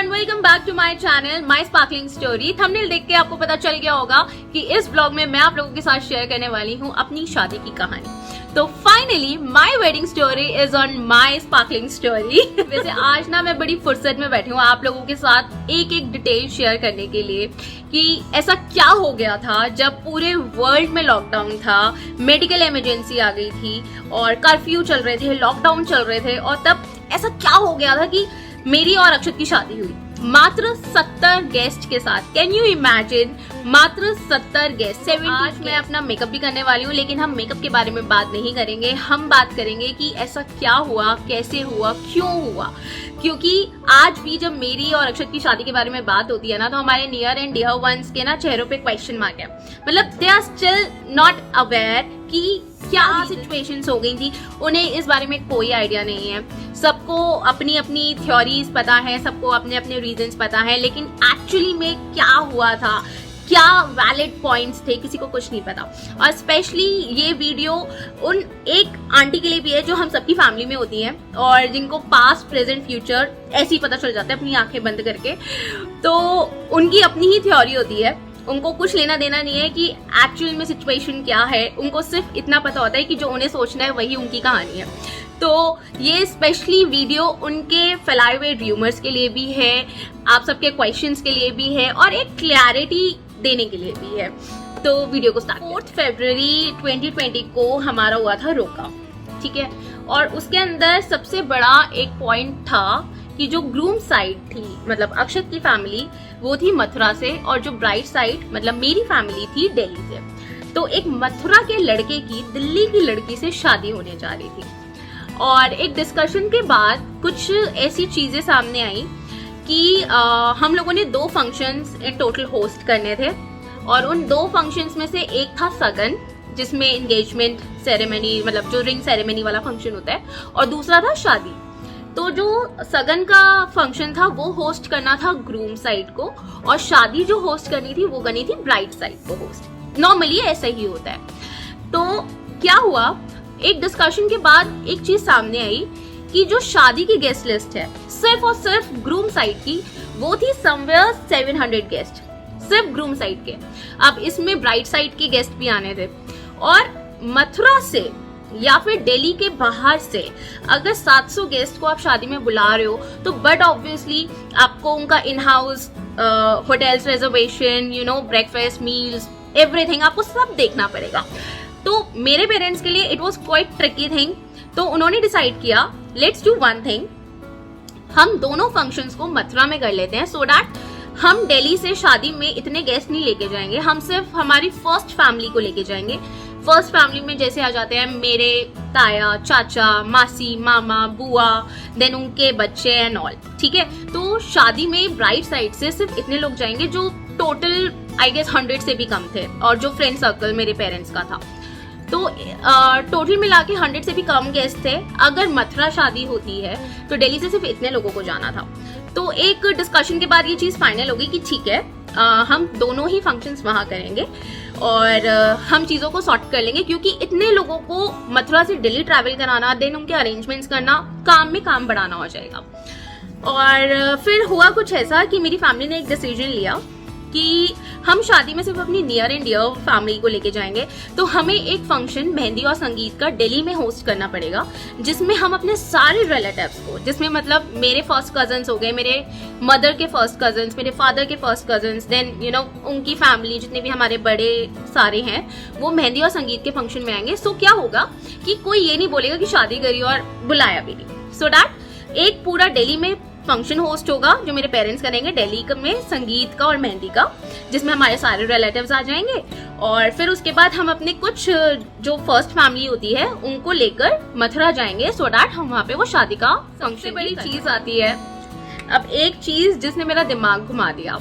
Everyone, welcome back to my channel my sparkling story. Thumbnail देख के आपको पता चल गया होगा कि इस ब्लॉग में मैं आप लोगों के साथ शेयर करने वाली हूँ अपनी शादी की कहानी। तो finally my wedding story is on my sparkling story. वैसे आज ना मैं बड़ी फुर्सत में बैठी हूँ आप लोगों के साथ एक एक डिटेल शेयर करने के लिए कि ऐसा क्या हो गया था जब पूरे वर्ल्ड में लॉकडाउन था, मेडिकल इमरजेंसी आ गई थी और कर्फ्यू चल रहे थे, लॉकडाउन चल रहे थे और तब ऐसा क्या हो गया था कि मेरी और अक्षत की शादी हुई मात्र 70 गेस्ट के साथ। कैन यू इमेजिन, मात्र 70 गेस्ट। आज मैं अपना मेकअप भी करने वाली हूँ, लेकिन हम मेकअप के बारे में बात नहीं करेंगे। हम बात करेंगे कि ऐसा क्या हुआ, कैसे हुआ, क्यों हुआ। क्योंकि आज भी जब मेरी और अक्षत की शादी के बारे में बात होती है ना, तो हमारे नियर एंड डियर वंस के ना चेहरों पे क्वेश्चन मार्क है। मतलब they are still not aware कि क्या सिचुएशंस हो गई थी। उन्हें इस बारे में कोई आइडिया नहीं है। सबको अपनी अपनी थ्योरीज पता है, सबको अपने अपने रीजंस पता है, लेकिन एक्चुअली में क्या हुआ था, क्या वैलिड पॉइंट्स थे, किसी को कुछ नहीं पता। और स्पेशली ये वीडियो उन एक आंटी के लिए भी है जो हम सबकी फैमिली में होती हैं और जिनको पास्ट प्रेजेंट फ्यूचर ऐसे ही पता चल जाता है अपनी आंखें बंद करके। तो उनकी अपनी ही थ्योरी होती है, उनको कुछ लेना देना नहीं है कि एक्चुअल में सिचुएशन क्या है। उनको सिर्फ इतना पता होता है कि जो उन्हें सोचना है वही उनकी कहानी है। तो ये स्पेशली वीडियो उनके फैलाए हुए र्यूमर्स के लिए भी है, आप सबके क्वेश्चंस के लिए भी है और एक क्लैरिटी देने के लिए भी है। तो वीडियो को स्टार्ट। 4 फरवरी 2020 को हमारा हुआ था रोका, ठीक है। और उसके अंदर सबसे बड़ा एक पॉइंट था कि जो ग्रूम साइड थी, मतलब अक्षत की फैमिली, वो थी मथुरा से और जो ब्राइड साइड मतलब मेरी फैमिली थी दिल्ली से। तो एक मथुरा के लड़के की दिल्ली की लड़की से शादी होने जा रही थी। और एक डिस्कशन के बाद कुछ ऐसी चीजें सामने आई कि हम लोगों ने 2 फंक्शंस इन टोटल होस्ट करने थे और उन 2 फंक्शंस में से एक था सगन, जिसमें एंगेजमेंट सेरेमनी मतलब जो रिंग सेरेमनी वाला फंक्शन होता है, और दूसरा था शादी। तो जो सगन का फंक्शन था वो होस्ट करना था ग्रूम साइड को और शादी जो होस्ट करनी थी वो करनी थी ब्राइड साइड को होस्ट। नॉर्मली ऐसा ही होता है। तो क्या हुआ, एक डिस्कशन के बाद एक चीज सामने आई कि जो शादी की गेस्ट लिस्ट है सिर्फ और सिर्फ ग्रूम साइड की, वो थी समवेयर 700 गेस्ट, सिर्फ ग्रूम साइड के। अब इसमें ब्राइड साइड के गेस्ट भी आने थे और मथुरा से या फिर दिल्ली के बाहर से अगर 700 गेस्ट को आप शादी में बुला रहे हो तो बट ऑब्वियसली आपको उनका in house hotels reservation, you know, breakfast, meals, everything आपको सब देखना पड़ेगा। तो मेरे पेरेंट्स के लिए it was quite tricky thing. तो उन्होंने डिसाइड किया, लेट्स डू वन थिंग, हम दोनों फंक्शंस को मथुरा में कर लेते हैं सो दैट हम दिल्ली से शादी में इतने गेस्ट नहीं लेके जाएंगे, हम सिर्फ हमारी फर्स्ट फैमिली को लेके जाएंगे। फर्स्ट फैमिली में जैसे आ जाते हैं मेरे ताया, चाचा, मासी, मामा, बुआ, देन उनके बच्चे एंड ऑल, ठीक है। तो शादी में ब्राइड साइड से सिर्फ इतने लोग जाएंगे जो टोटल आई गेस 100 से भी कम थे और जो फ्रेंड सर्कल मेरे पेरेंट्स का था। तो टोटल मिला के 100 से भी कम गेस्ट थे। अगर मथुरा शादी होती है तो दिल्ली से सिर्फ इतने लोगों को जाना था। तो एक डिस्कशन के बाद ये चीज फाइनल हो गई कि ठीक है, हम दोनों ही फंक्शंस वहां करेंगे और हम चीजों को सॉर्ट कर लेंगे, क्योंकि इतने लोगों को मथुरा से दिल्ली ट्रैवल कराना, देन उनके अरेंजमेंट्स करना, काम में काम बढ़ाना हो जाएगा। और फिर हुआ कुछ ऐसा कि मेरी फैमिली ने एक डिसीजन लिया कि हम शादी में सिर्फ अपनी नियर एंड डियर फैमिली को लेके जाएंगे। तो हमें एक फंक्शन मेहंदी और संगीत का दिल्ली में होस्ट करना पड़ेगा, जिसमें हम अपने सारे रिलेटिव्स को, जिसमें मतलब मेरे फर्स्ट कजन्स हो गए, मेरे मदर के फर्स्ट कजन्स, मेरे फादर के first cousins, then you know उनकी फैमिली, जितने भी हमारे बड़े सारे हैं, वो मेहंदी और संगीत के फंक्शन में आएंगे। सो क्या होगा कि कोई ये नहीं बोलेगा कि शादी करी और बुलाया भी नहीं। सो दैट एक पूरा दिल्ली में फंक्शन होस्ट होगा जो मेरे पेरेंट्स करेंगे दिल्ली में संगीत का और मेहंदी का, जिसमें हमारे सारे रिलेटिव्स आ जाएंगे। और फिर उसके बाद हम अपने कुछ जो फर्स्ट फैमिली होती है उनको लेकर मथुरा जाएंगे सो दैट हम वहाँ पे वो शादी का फंक्शन। बड़ी चीज आती है अब, एक चीज जिसने मेरा दिमाग घुमा दिया।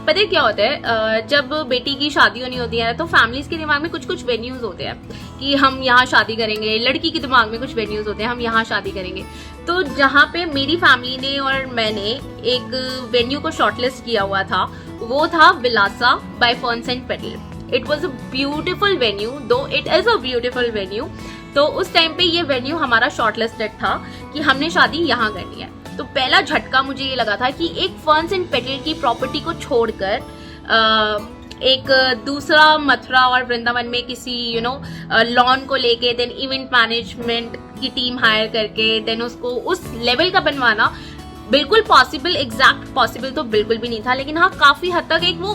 पता है क्या होता है, जब बेटी की शादी होनी होती है तो फैमिलीज के दिमाग में कुछ कुछ वेन्यूज होते हैं कि हम यहाँ शादी करेंगे, लड़की के दिमाग में कुछ वेन्यूज होते हैं हम यहाँ शादी करेंगे। तो जहाँ पे मेरी फैमिली ने और मैंने एक वेन्यू को शॉर्टलिस्ट किया हुआ था वो था Vilasa by Ferns and Petal. It was a beautiful venue, though it is a beautiful venue. तो उस टाइम पे ये वेन्यू हमारा शॉर्टलिस्टेड था कि हमने शादी यहाँ करनी है। तो पहला झटका मुझे ये लगा था कि एक फर्न्स एंड पेटल की प्रॉपर्टी को छोड़कर एक दूसरा मथुरा और वृंदावन में किसी लॉन को लेके देन इवेंट मैनेजमेंट की टीम हायर करके देन उसको उस लेवल का बनवाना बिल्कुल पॉसिबल, एग्जैक्ट पॉसिबल तो बिल्कुल भी नहीं था, लेकिन हाँ काफी हद तक एक वो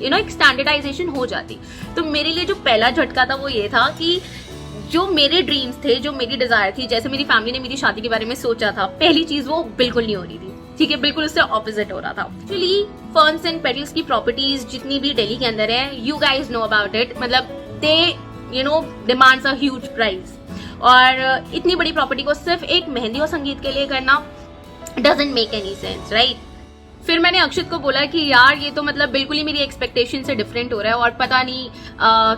एक स्टैंडर्डाइजेशन हो जाती। तो मेरे लिए जो पहला झटका था वो ये था कि जो मेरे ड्रीम्स थे, जो मेरी डिजायर थी, जैसे मेरी फैमिली ने मेरी शादी के बारे में सोचा था, पहली चीज वो बिल्कुल नहीं हो रही थी। ठीक है, बिल्कुल उससे ऑपोजिट हो रहा था। एक्चुअली फर्न्स एंड पेटल्स की प्रॉपर्टीज जितनी भी दिल्ली के अंदर है, you guys know about it, मतलब दे डिमांड्स अ ह्यूज प्राइस, और इतनी बड़ी प्रॉपर्टी को सिर्फ एक मेहंदी और संगीत के लिए करना doesn't make any sense, right. फिर मैंने अक्षत को बोला कि यार ये तो मतलब बिल्कुल ही मेरी एक्सपेक्टेशन से डिफरेंट हो रहा है और पता नहीं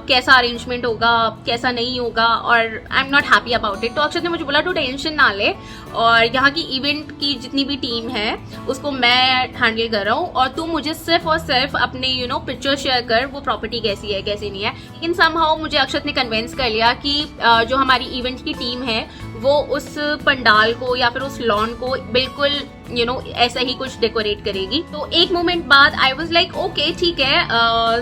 कैसा अरेंजमेंट होगा, कैसा नहीं होगा, और I am not happy about it. तो अक्षत ने मुझे बोला तू टेंशन ना ले, और यहाँ की इवेंट की जितनी भी टीम है उसको मैं हैंडल कर रहा हूँ, और तू मुझे सिर्फ और सिर्फ अपने पिक्चर शेयर कर, वो प्रॉपर्टी कैसी है कैसी नहीं है। लेकिन समहाउ मुझे अक्षत ने कन्विंस कर लिया कि जो हमारी इवेंट की टीम है वो उस पंडाल को या फिर उस लॉन को बिल्कुल ऐसा ही कुछ डेकोरेट करेगी। तो एक मोमेंट बाद आई वाज लाइक ओके ठीक है,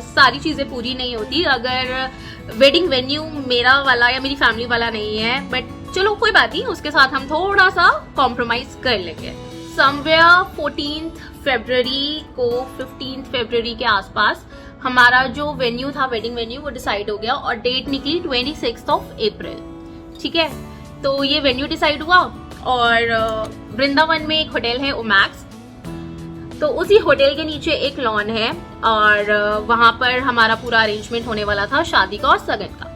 सारी चीजें पूरी नहीं होती अगर वेडिंग वेन्यू मेरा वाला या मेरी फैमिली वाला नहीं है, बट चलो कोई बात नहीं, उसके साथ हम थोड़ा सा कॉम्प्रोमाइज कर लेंगे। समवेयर 14th फरवरी को 15th फरवरी के आसपास हमारा जो वेन्यू था, वेडिंग वेन्यू, वो डिसाइड हो गया और डेट निकली 26 अप्रैल। ठीक है, तो ये वेन्यू डिसाइड हुआ और वृंदावन में एक होटल है ओमैक्स, तो उसी होटल के नीचे एक लॉन है और वहां पर हमारा पूरा अरेंजमेंट होने वाला था शादी का और सगन का।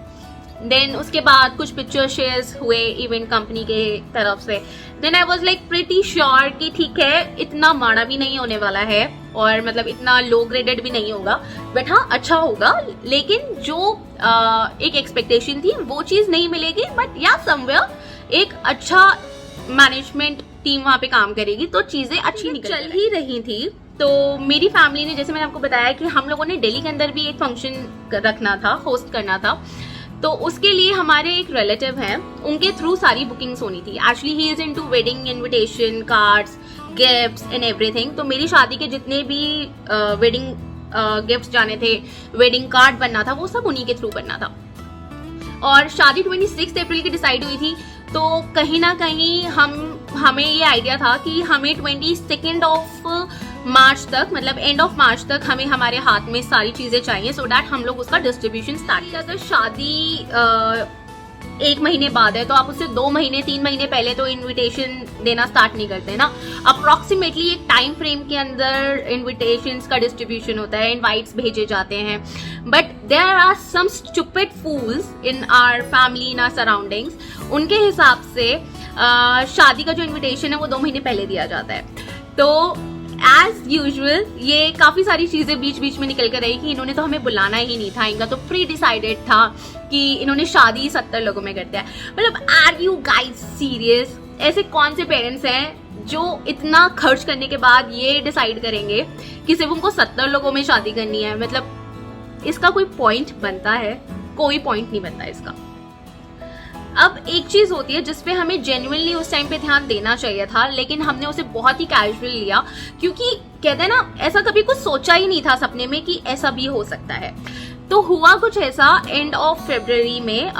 देन उसके बाद कुछ पिक्चर शेयर्स हुए इवेंट कंपनी के तरफ से। Then I was like pretty sure कि ठीक है, इतना माड़ा भी नहीं होने वाला है और मतलब इतना लो ग्रेडेड भी नहीं होगा, बट हाँ अच्छा होगा। लेकिन जो एक एक्सपेक्टेशन थी वो चीज नहीं मिलेगी, बट या समवेयर एक अच्छा मैनेजमेंट टीम वहां पे काम करेगी तो चीजें अच्छी चल ही रही थी। तो मेरी फैमिली ने, जैसे मैंने आपको बताया कि हम लोगों ने दिल्ली के अंदर भी एक फंक्शन रखना था, होस्ट करना था, तो उसके लिए हमारे एक रिलेटिव हैं, उनके थ्रू सारी बुकिंग्स होनी थी। Actually he is into wedding invitation cards, gifts and everything. तो मेरी शादी के जितने भी वेडिंग गिफ्ट्स जाने थे, वेडिंग कार्ड बनना था, वो सब उन्हीं के थ्रू बनना था। और शादी 26 अप्रैल की डिसाइड हुई थी, तो कहीं ना कहीं हमें ये आइडिया था कि हमें 22 मार्च तक, मतलब एंड ऑफ मार्च तक हमें हमारे हाथ में सारी चीजें चाहिए, सो दैट हम लोग उसका डिस्ट्रीब्यूशन स्टार्ट। अगर शादी 1 महीने बाद है तो आप उससे 2 महीने 3 महीने पहले तो इनविटेशन देना स्टार्ट नहीं करते ना। अप्रोक्सीमेटली एक टाइम फ्रेम के अंदर इनविटेशंस का डिस्ट्रीब्यूशन होता है, इनवाइट्स भेजे जाते हैं। But there are some stupid fools in our family, in our surroundings. उनके हिसाब से शादी का जो इन्विटेशन है वो 2 महीने पहले दिया जाता है। तो एज यूजुअल ये काफी सारी चीजें बीच बीच में निकल कर रही कि इन्होंने तो हमें बुलाना ही नहीं था, इनका तो प्री डिसाइडेड था कि इन्होंने शादी 70 लोगों में कर दिया। मतलब आर यू गाइज सीरियस? ऐसे कौन से पेरेंट्स हैं जो इतना खर्च करने के बाद ये डिसाइड करेंगे कि सिर्फ उनको 70 लोगों में शादी करनी है? मतलब इसका कोई पॉइंट बनता है? कोई पॉइंट नहीं बनता इसका। अब एक चीज होती है जिसपे हमें जेन्युइनली उस टाइम पे ध्यान देना चाहिए था, लेकिन हमने उसे बहुत ही कैजुअल लिया, क्योंकि कहते हैं ना, ऐसा कभी कुछ सोचा ही नहीं था सपने में कि ऐसा भी हो सकता है। तो हुआ कुछ ऐसा, एंड ऑफ फरवरी में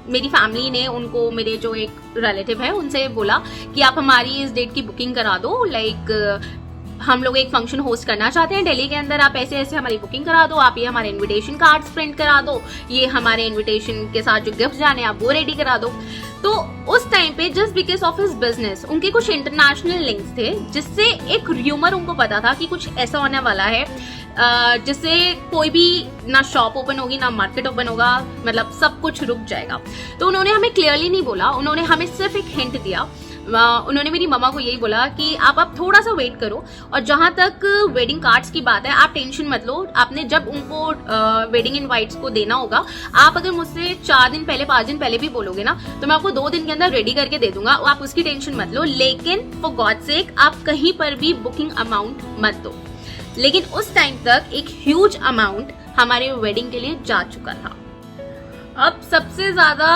मेरी फैमिली ने उनको, मेरे जो एक रिलेटिव है उनसे बोला कि आप हमारी इस डेट की बुकिंग करा दो, लाइक हम लोग एक फंक्शन होस्ट करना चाहते हैं दिल्ली के अंदर, आप ऐसे ऐसे हमारी बुकिंग करा दो, आप ये हमारे इनविटेशन कार्ड्स प्रिंट करा दो, ये हमारे इनविटेशन के साथ जो गिफ्ट जाने आप वो रेडी करा दो। तो उस टाइम पे just because of his business उनके कुछ इंटरनेशनल लिंक्स थे, जिससे एक र्यूमर उनको पता था कि कुछ ऐसा होने वाला है जिससे कोई भी ना शॉप ओपन होगी ना मार्केट ओपन होगा, मतलब सब कुछ रुक जाएगा। तो उन्होंने हमें क्लियरली नहीं बोला, उन्होंने हमें सिर्फ एक हिंट दिया। उन्होंने मेरी मम्मा को यही बोला कि आप अब थोड़ा सा वेट करो, और जहां तक वेडिंग कार्ड्स की बात है आप टेंशन मत लो, आपने जब उनको वेडिंग इनवाइट्स को देना होगा, आप अगर मुझसे 4 दिन पहले 5 दिन पहले भी बोलोगे ना, तो मैं आपको 2 दिन के अंदर रेडी करके दे दूंगा, आप उसकी टेंशन मत लो। लेकिन फॉर गॉड सेक आप कहीं पर भी बुकिंग अमाउंट मत दो। लेकिन उस टाइम तक एक ह्यूज अमाउंट हमारे वेडिंग के लिए जा चुका था। अब सबसे ज्यादा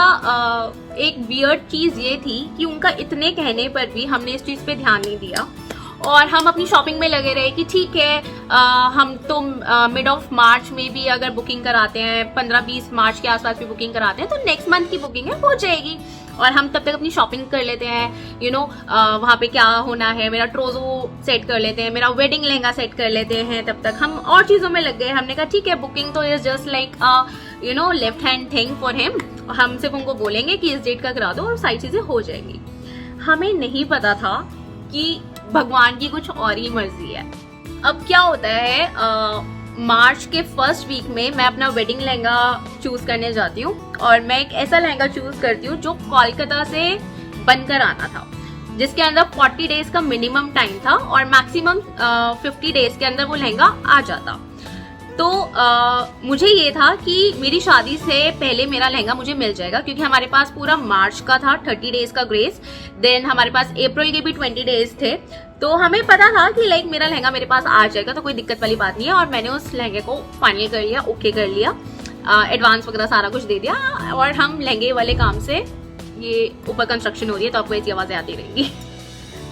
एक वियर्ड चीज ये थी कि उनका इतने कहने पर भी हमने इस चीज पे ध्यान नहीं दिया और हम अपनी शॉपिंग में लगे रहे कि ठीक है, हम तो मिड ऑफ मार्च में भी अगर बुकिंग कराते हैं, 15-20 मार्च के आसपास भी बुकिंग कराते हैं, तो नेक्स्ट मंथ की बुकिंग है हो जाएगी और हम तब तक अपनी शॉपिंग कर लेते हैं। यू नो वहाँ पे क्या होना है, मेरा ट्रोजो सेट कर लेते हैं, मेरा वेडिंग लहंगा सेट कर लेते हैं, तब तक हम और चीजों में लग गए। हमने कहा ठीक है, बुकिंग तो is just like you know left hand thing for him, हम सिर्फ उनको बोलेंगे कि इस डेट का करा दो और सारी चीजें हो जाएंगी। हमें नहीं पता था कि भगवान की कुछ और ही मर्जी है। अब क्या होता है, मार्च के फर्स्ट वीक में मैं अपना वेडिंग लहंगा चूज करने जाती हूँ और मैं एक ऐसा लहंगा चूज करती हूँ जो कोलकाता से बनकर आना था, जिसके अंदर 40 डेज का मिनिमम टाइम था और मैक्सिमम 50 डेज के अंदर वो लहंगा आ जाता। तो मुझे ये था कि मेरी शादी से पहले मेरा लहंगा मुझे मिल जाएगा, क्योंकि हमारे पास पूरा मार्च का था 30 डेज का ग्रेस, देन हमारे पास अप्रैल के भी 20 डेज थे। तो हमें पता था कि लाइक मेरा लहंगा मेरे पास आ जाएगा, तो कोई दिक्कत वाली बात नहीं है। और मैंने उस लहंगे को फाइनल कर लिया, ओके कर लिया, एडवांस वगैरह सारा कुछ दे दिया और हम लहंगे वाले काम से, ये ऊपर कंस्ट्रक्शन हो रही है तो आपको ऐसी आवाजें आती रहेंगी,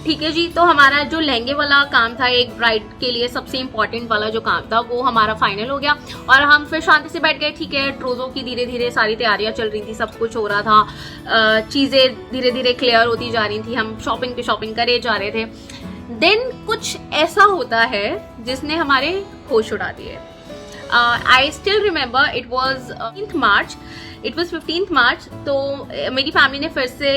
ठीक है जी। तो हमारा जो लहंगे वाला काम था, एक ब्राइड के लिए सबसे इम्पोर्टेंट वाला जो काम था, वो हमारा फाइनल हो गया और हम फिर शांति से बैठ गए। ठीक है, ट्रोजो की धीरे धीरे सारी तैयारियां चल रही थी, सब कुछ हो रहा था, चीजें धीरे धीरे क्लियर होती जा रही थी, हम शॉपिंग पे शॉपिंग करे जा रहे थे। देन कुछ ऐसा होता है जिसने हमारे होश उड़ा दिए। I still remember it was 15th मार्च। तो मेरी फैमिली ने फिर से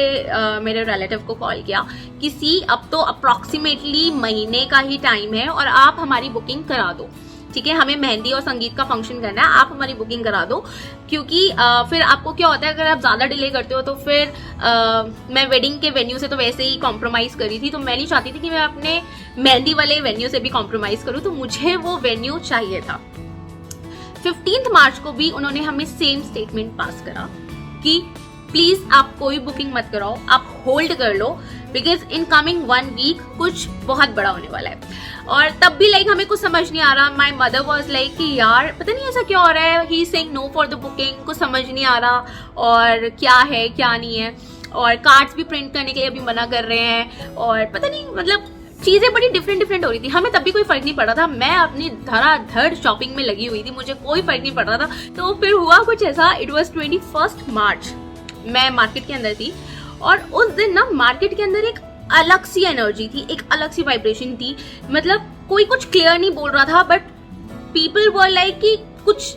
मेरे रिलेटिव को कॉल किया कि सी अब तो अप्रॉक्सीमेटली महीने का ही टाइम है और आप हमारी बुकिंग करा दो, ठीक है, हमें मेहंदी और संगीत का फंक्शन करना है, आप हमारी बुकिंग करा दो। क्योंकि फिर आपको क्या होता है, अगर आप ज्यादा डिले करते हो तो फिर मैं वेडिंग के वेन्यू से तो वैसे ही कॉम्प्रोमाइज करी थी, तो मैं नहीं चाहती थी कि मैं अपने मेहंदी वाले वेन्यू से भी कॉम्प्रोमाइज करूँ, तो मुझे वो वेन्यू चाहिए था। 15th मार्च को भी उन्होंने हमें सेम स्टेटमेंट पास करा कि प्लीज आप कोई बुकिंग मत कराओ, आप होल्ड कर लो, बिकॉज इन कमिंग 1 वीक कुछ बहुत बड़ा होने वाला है। और तब भी लाइक हमें कुछ समझ नहीं आ रहा। माई मदर वॉज लाइक कि यार पता नहीं ऐसा क्या हो रहा है, he saying no for the booking, कुछ समझ नहीं आ रहा और क्या है क्या नहीं है, और कार्ड्स भी प्रिंट करने के लिए अभी मना कर रहे हैं और पता नहीं, मतलब चीजें बड़ी डिफरेंट हो रही थी। हमें तब भी कोई फर्क नहीं पड़ रहा था, मैं अपनी धड़ाधड़ शॉपिंग में लगी हुई थी, मुझे कोई फर्क नहीं पड़ रहा था। तो फिर हुआ कुछ ऐसा, इट वॉज 21 मार्च, मैं मार्केट के अंदर थी और उस दिन ना मार्केट के अंदर एक अलग सी एनर्जी थी, एक अलग सी वाइब्रेशन थी। मतलब कोई कुछ क्लियर नहीं बोल रहा था, बट पीपल वर लाइक कि कुछ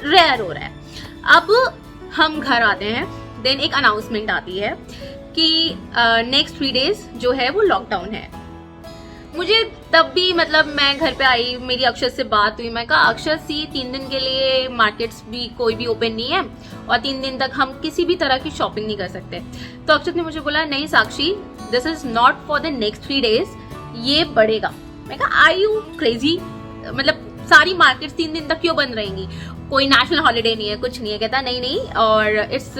रेयर हो रहा है। अब हम घर आते हैं, देन एक अनाउंसमेंट आती है कि नेक्स्ट 3 डेज जो है वो लॉकडाउन है। मुझे तब भी, मतलब मैं घर पे आई, मेरी अक्षर से बात हुई, मैं कहा अक्षर सी 3 दिन के लिए मार्केट्स भी कोई भी ओपन नहीं है और 3 दिन तक हम किसी भी तरह की शॉपिंग नहीं कर सकते। तो अक्षर ने मुझे बोला नहीं Sakshi, this is not for the next 3 days, ये बढ़ेगा। मैं कहा आर यू क्रेजी, मतलब सारी मार्केट्स 3 दिन तक क्यों बंद रहेंगी, कोई नेशनल हॉलीडे नहीं है, कुछ नहीं है। कहता नहीं और it's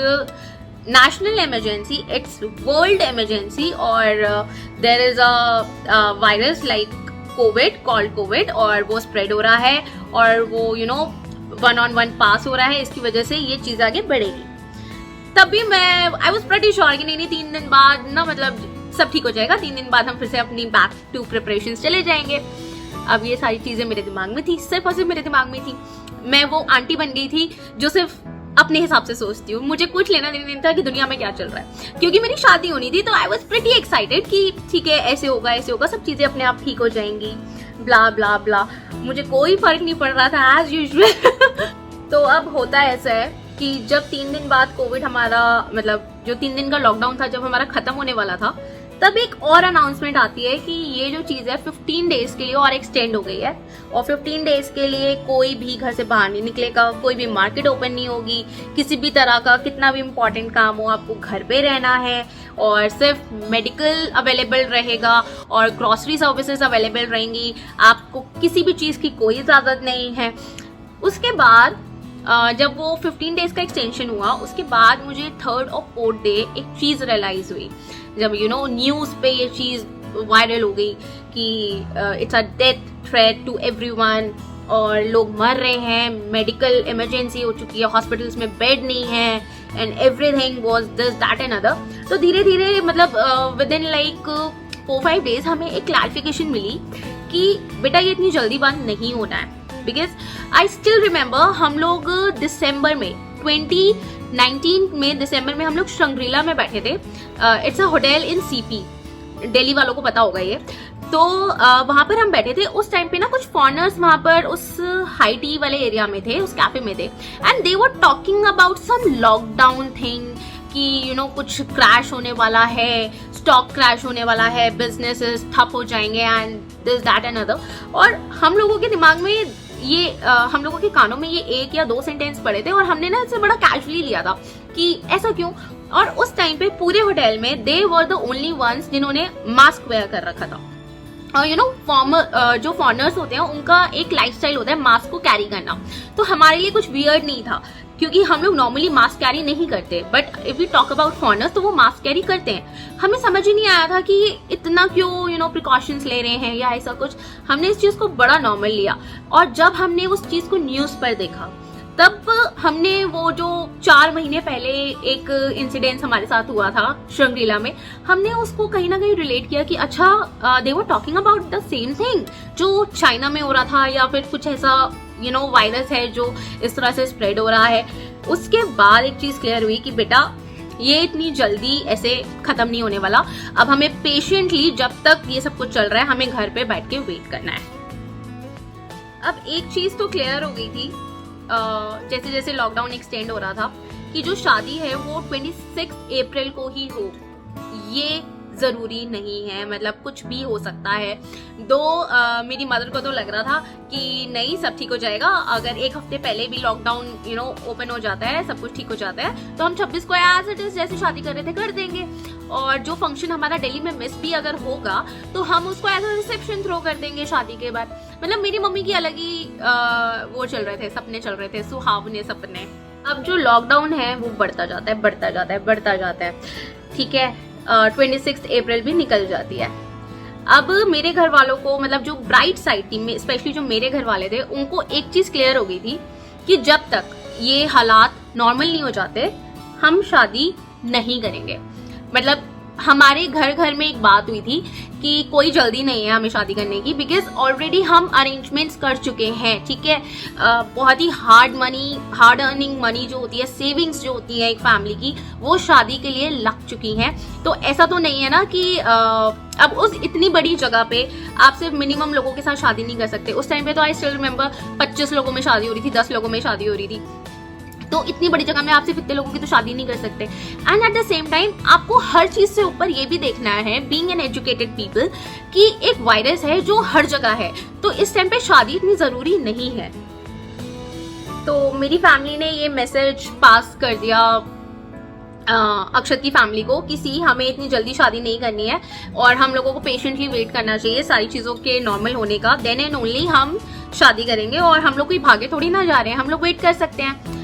national emergency, it's world emergency, और there is a virus like COVID called COVID और वो spread हो रहा है और वो you know 1-on-1 पास हो रहा है, इसकी वजह से ये चीज आगे बढ़ेगी। तब भी मैं I was pretty sure कि नहीं 3 दिन बाद ना, मतलब सब ठीक हो जाएगा, 3 दिन बाद हम फिर से अपनी बैक टू प्रिपरेशंस चले जाएंगे। अब ये सारी चीजें मेरे दिमाग में थी, सिर्फ और सिर्फ मेरे दिमाग में थी। मैं वो आंटी बन गई थी जो सिर्फ अपने हिसाब से सोचती हूँ, मुझे कुछ लेना देना नहीं था कि दुनिया में क्या चल रहा है, क्योंकि मेरी शादी होनी थी। तो आई वॉज प्रिटी एक्साइटेड कि ठीक है ऐसे होगा सब चीजें अपने आप ठीक हो जाएंगी, ब्ला ब्ला ब्ला। मुझे कोई फर्क नहीं पड़ रहा था एज यूजुअल। तो अब होता ऐसा है कि जब 3 दिन बाद कोविड हमारा, मतलब जो 3 दिन का लॉकडाउन था, जब हमारा खत्म होने वाला था, तब एक और अनाउंसमेंट आती है कि ये जो चीज है 15 डेज के लिए और एक्सटेंड हो गई है और 15 डेज के लिए कोई भी घर से बाहर नहीं निकलेगा, कोई भी मार्केट ओपन नहीं होगी, किसी भी तरह का कितना भी इम्पोर्टेंट काम हो आपको घर पे रहना है और सिर्फ मेडिकल अवेलेबल रहेगा और ग्रोसरी सर्विसेज अवेलेबल रहेंगी, आपको किसी भी चीज की कोई इजाजत नहीं है। उसके बाद जब वो 15 डेज का एक्सटेंशन हुआ, उसके बाद मुझे 3rd और 4th डे एक चीज रियलाइज हुई, जब न्यूज पे ये चीज वायरल हो गई कि it's a death threat to everyone, और लोग मर रहे हैं, मेडिकल इमरजेंसी हो चुकी है, हॉस्पिटल्स में बेड नहीं है and everything was this that and other. तो धीरे धीरे मतलब विद इन लाइक 4-5 डेज हमें एक क्लैरिफिकेशन मिली कि बेटा ये इतनी जल्दी बंद नहीं होना है। बिकॉज आई स्टिल रिमेम्बर हम लोग दिसंबर में 2019 में दिसंबर में हम लोग शंग्रीला में बैठे थे। It's a hotel in CP, Delhi वालों को पता होगा ये। तो वहां पर हम बैठे थे। उस टाइम पे ना कुछ फॉरेनर्स वहां पर उस हाई टी वाले एरिया में थे, उस कैफे में थे, and they were talking about some lockdown thing कि यू नो कुछ क्रैश होने वाला है, स्टॉक क्रैश होने वाला है, बिजनेसेस ठप हो जाएंगे and this that and other. और हम लोगों के दिमाग में ये हम लोगों के कानों में ये 1 या 2 सेंटेंस पड़े थे और हमने ना इसे बड़ा कैजुअली लिया था कि ऐसा क्यों। और उस टाइम पे पूरे होटल में दे वर द ओनली वंस जिन्होंने मास्क वेयर कर रखा था। और यू नो जो फॉरेनर्स होते हैं उनका एक लाइफस्टाइल होता है मास्क को कैरी करना। तो हमारे लिए कुछ वियर्ड नहीं था क्योंकि हम लोग नॉर्मली मास्क कैरी नहीं करते, but if we talk about foreigners तो वो मास्क कैरी करते हैं। हमें समझ ही नहीं आया था कि इतना क्यों यू नो प्रिकॉशंस ले रहे हैं या ऐसा कुछ। हमने इस चीज को बड़ा नॉर्मल लिया। और जब हमने उस चीज को न्यूज पर देखा तब हमने वो जो 4 महीने पहले एक इंसिडेंस हमारे साथ हुआ था शंग्रीला में, हमने उसको कहीं ना कहीं रिलेट किया कि अच्छा they were talking about the same thing जो चाइना में हो रहा था, या फिर कुछ ऐसा यू नो वायरस है जो इस तरह से स्प्रेड हो रहा है। उसके बाद एक चीज क्लियर हुई कि बेटा ये इतनी जल्दी ऐसे खत्म नहीं होने वाला। अब हमें पेशेंटली जब तक ये सब कुछ चल रहा है हमें घर पे बैठ के वेट करना है। अब एक चीज तो क्लियर हो गई थी जैसे जैसे लॉकडाउन एक्सटेंड हो रहा था कि जो शादी है वो 26 अप्रैल को ही हो, ये जरूरी नहीं है, मतलब कुछ भी हो सकता है। मेरी मदर को तो लग रहा था कि नहीं सब ठीक हो जाएगा, अगर 1 हफ्ते पहले भी लॉकडाउन यू नो ओपन हो जाता है, सब कुछ ठीक हो जाता है, तो हम 26 को एज इट इज जैसे शादी कर रहे थे कर देंगे। और जो फंक्शन हमारा दिल्ली में मिस भी अगर होगा तो हम उसको एज अ रिसेप्शन थ्रो कर देंगे शादी के बाद। मतलब मेरी मम्मी की अलग ही वो चल रहे थे, सपने चल रहे थे, सुहावने सपने। अब जो लॉकडाउन है वो बढ़ता जाता है, बढ़ता जाता है, बढ़ता जाता है, ठीक है। 26 अप्रैल भी निकल जाती है। अब मेरे घर वालों को, मतलब जो ब्राइट साइड थी, स्पेशली जो मेरे घर वाले थे, उनको एक चीज क्लियर हो गई थी कि जब तक ये हालात नॉर्मल नहीं हो जाते हम शादी नहीं करेंगे। मतलब हमारे घर घर में एक बात हुई थी कि कोई जल्दी नहीं है हमें शादी करने की, बिकॉज ऑलरेडी हम अरेंजमेंट्स कर चुके हैं, ठीक है। बहुत ही हार्ड अर्निंग मनी जो होती है, सेविंग्स जो होती है एक फैमिली की, वो शादी के लिए लग चुकी हैं। तो ऐसा तो नहीं है ना कि अब उस इतनी बड़ी जगह पे आप सिर्फ मिनिमम लोगों के साथ शादी नहीं कर सकते। उस टाइम पे तो आई स्टिल रिमेम्बर 25 लोगों में शादी हो रही थी, 10 लोगों में शादी हो रही थी। तो इतनी बड़ी जगह में आप सिर्फ इतने लोगों की तो शादी नहीं कर सकते। And at the same time आपको हर चीज से ऊपर ये भी देखना है, बीइंग एन एजुकेटेड पीपल, कि एक वायरस है जो हर जगह है, तो इस टाइम पे शादी इतनी जरूरी नहीं है। तो मेरी फैमिली ने ये मैसेज पास कर दिया अक्षत की फैमिली को कि सी हमें इतनी जल्दी शादी नहीं करनी है और हम लोगों को पेशेंटली वेट करना चाहिए सारी चीजों के नॉर्मल होने का, देन एंड ओनली हम शादी करेंगे। और हम लोग कोई भागे थोड़ी ना जा रहे हैं, हम लोग वेट कर सकते हैं।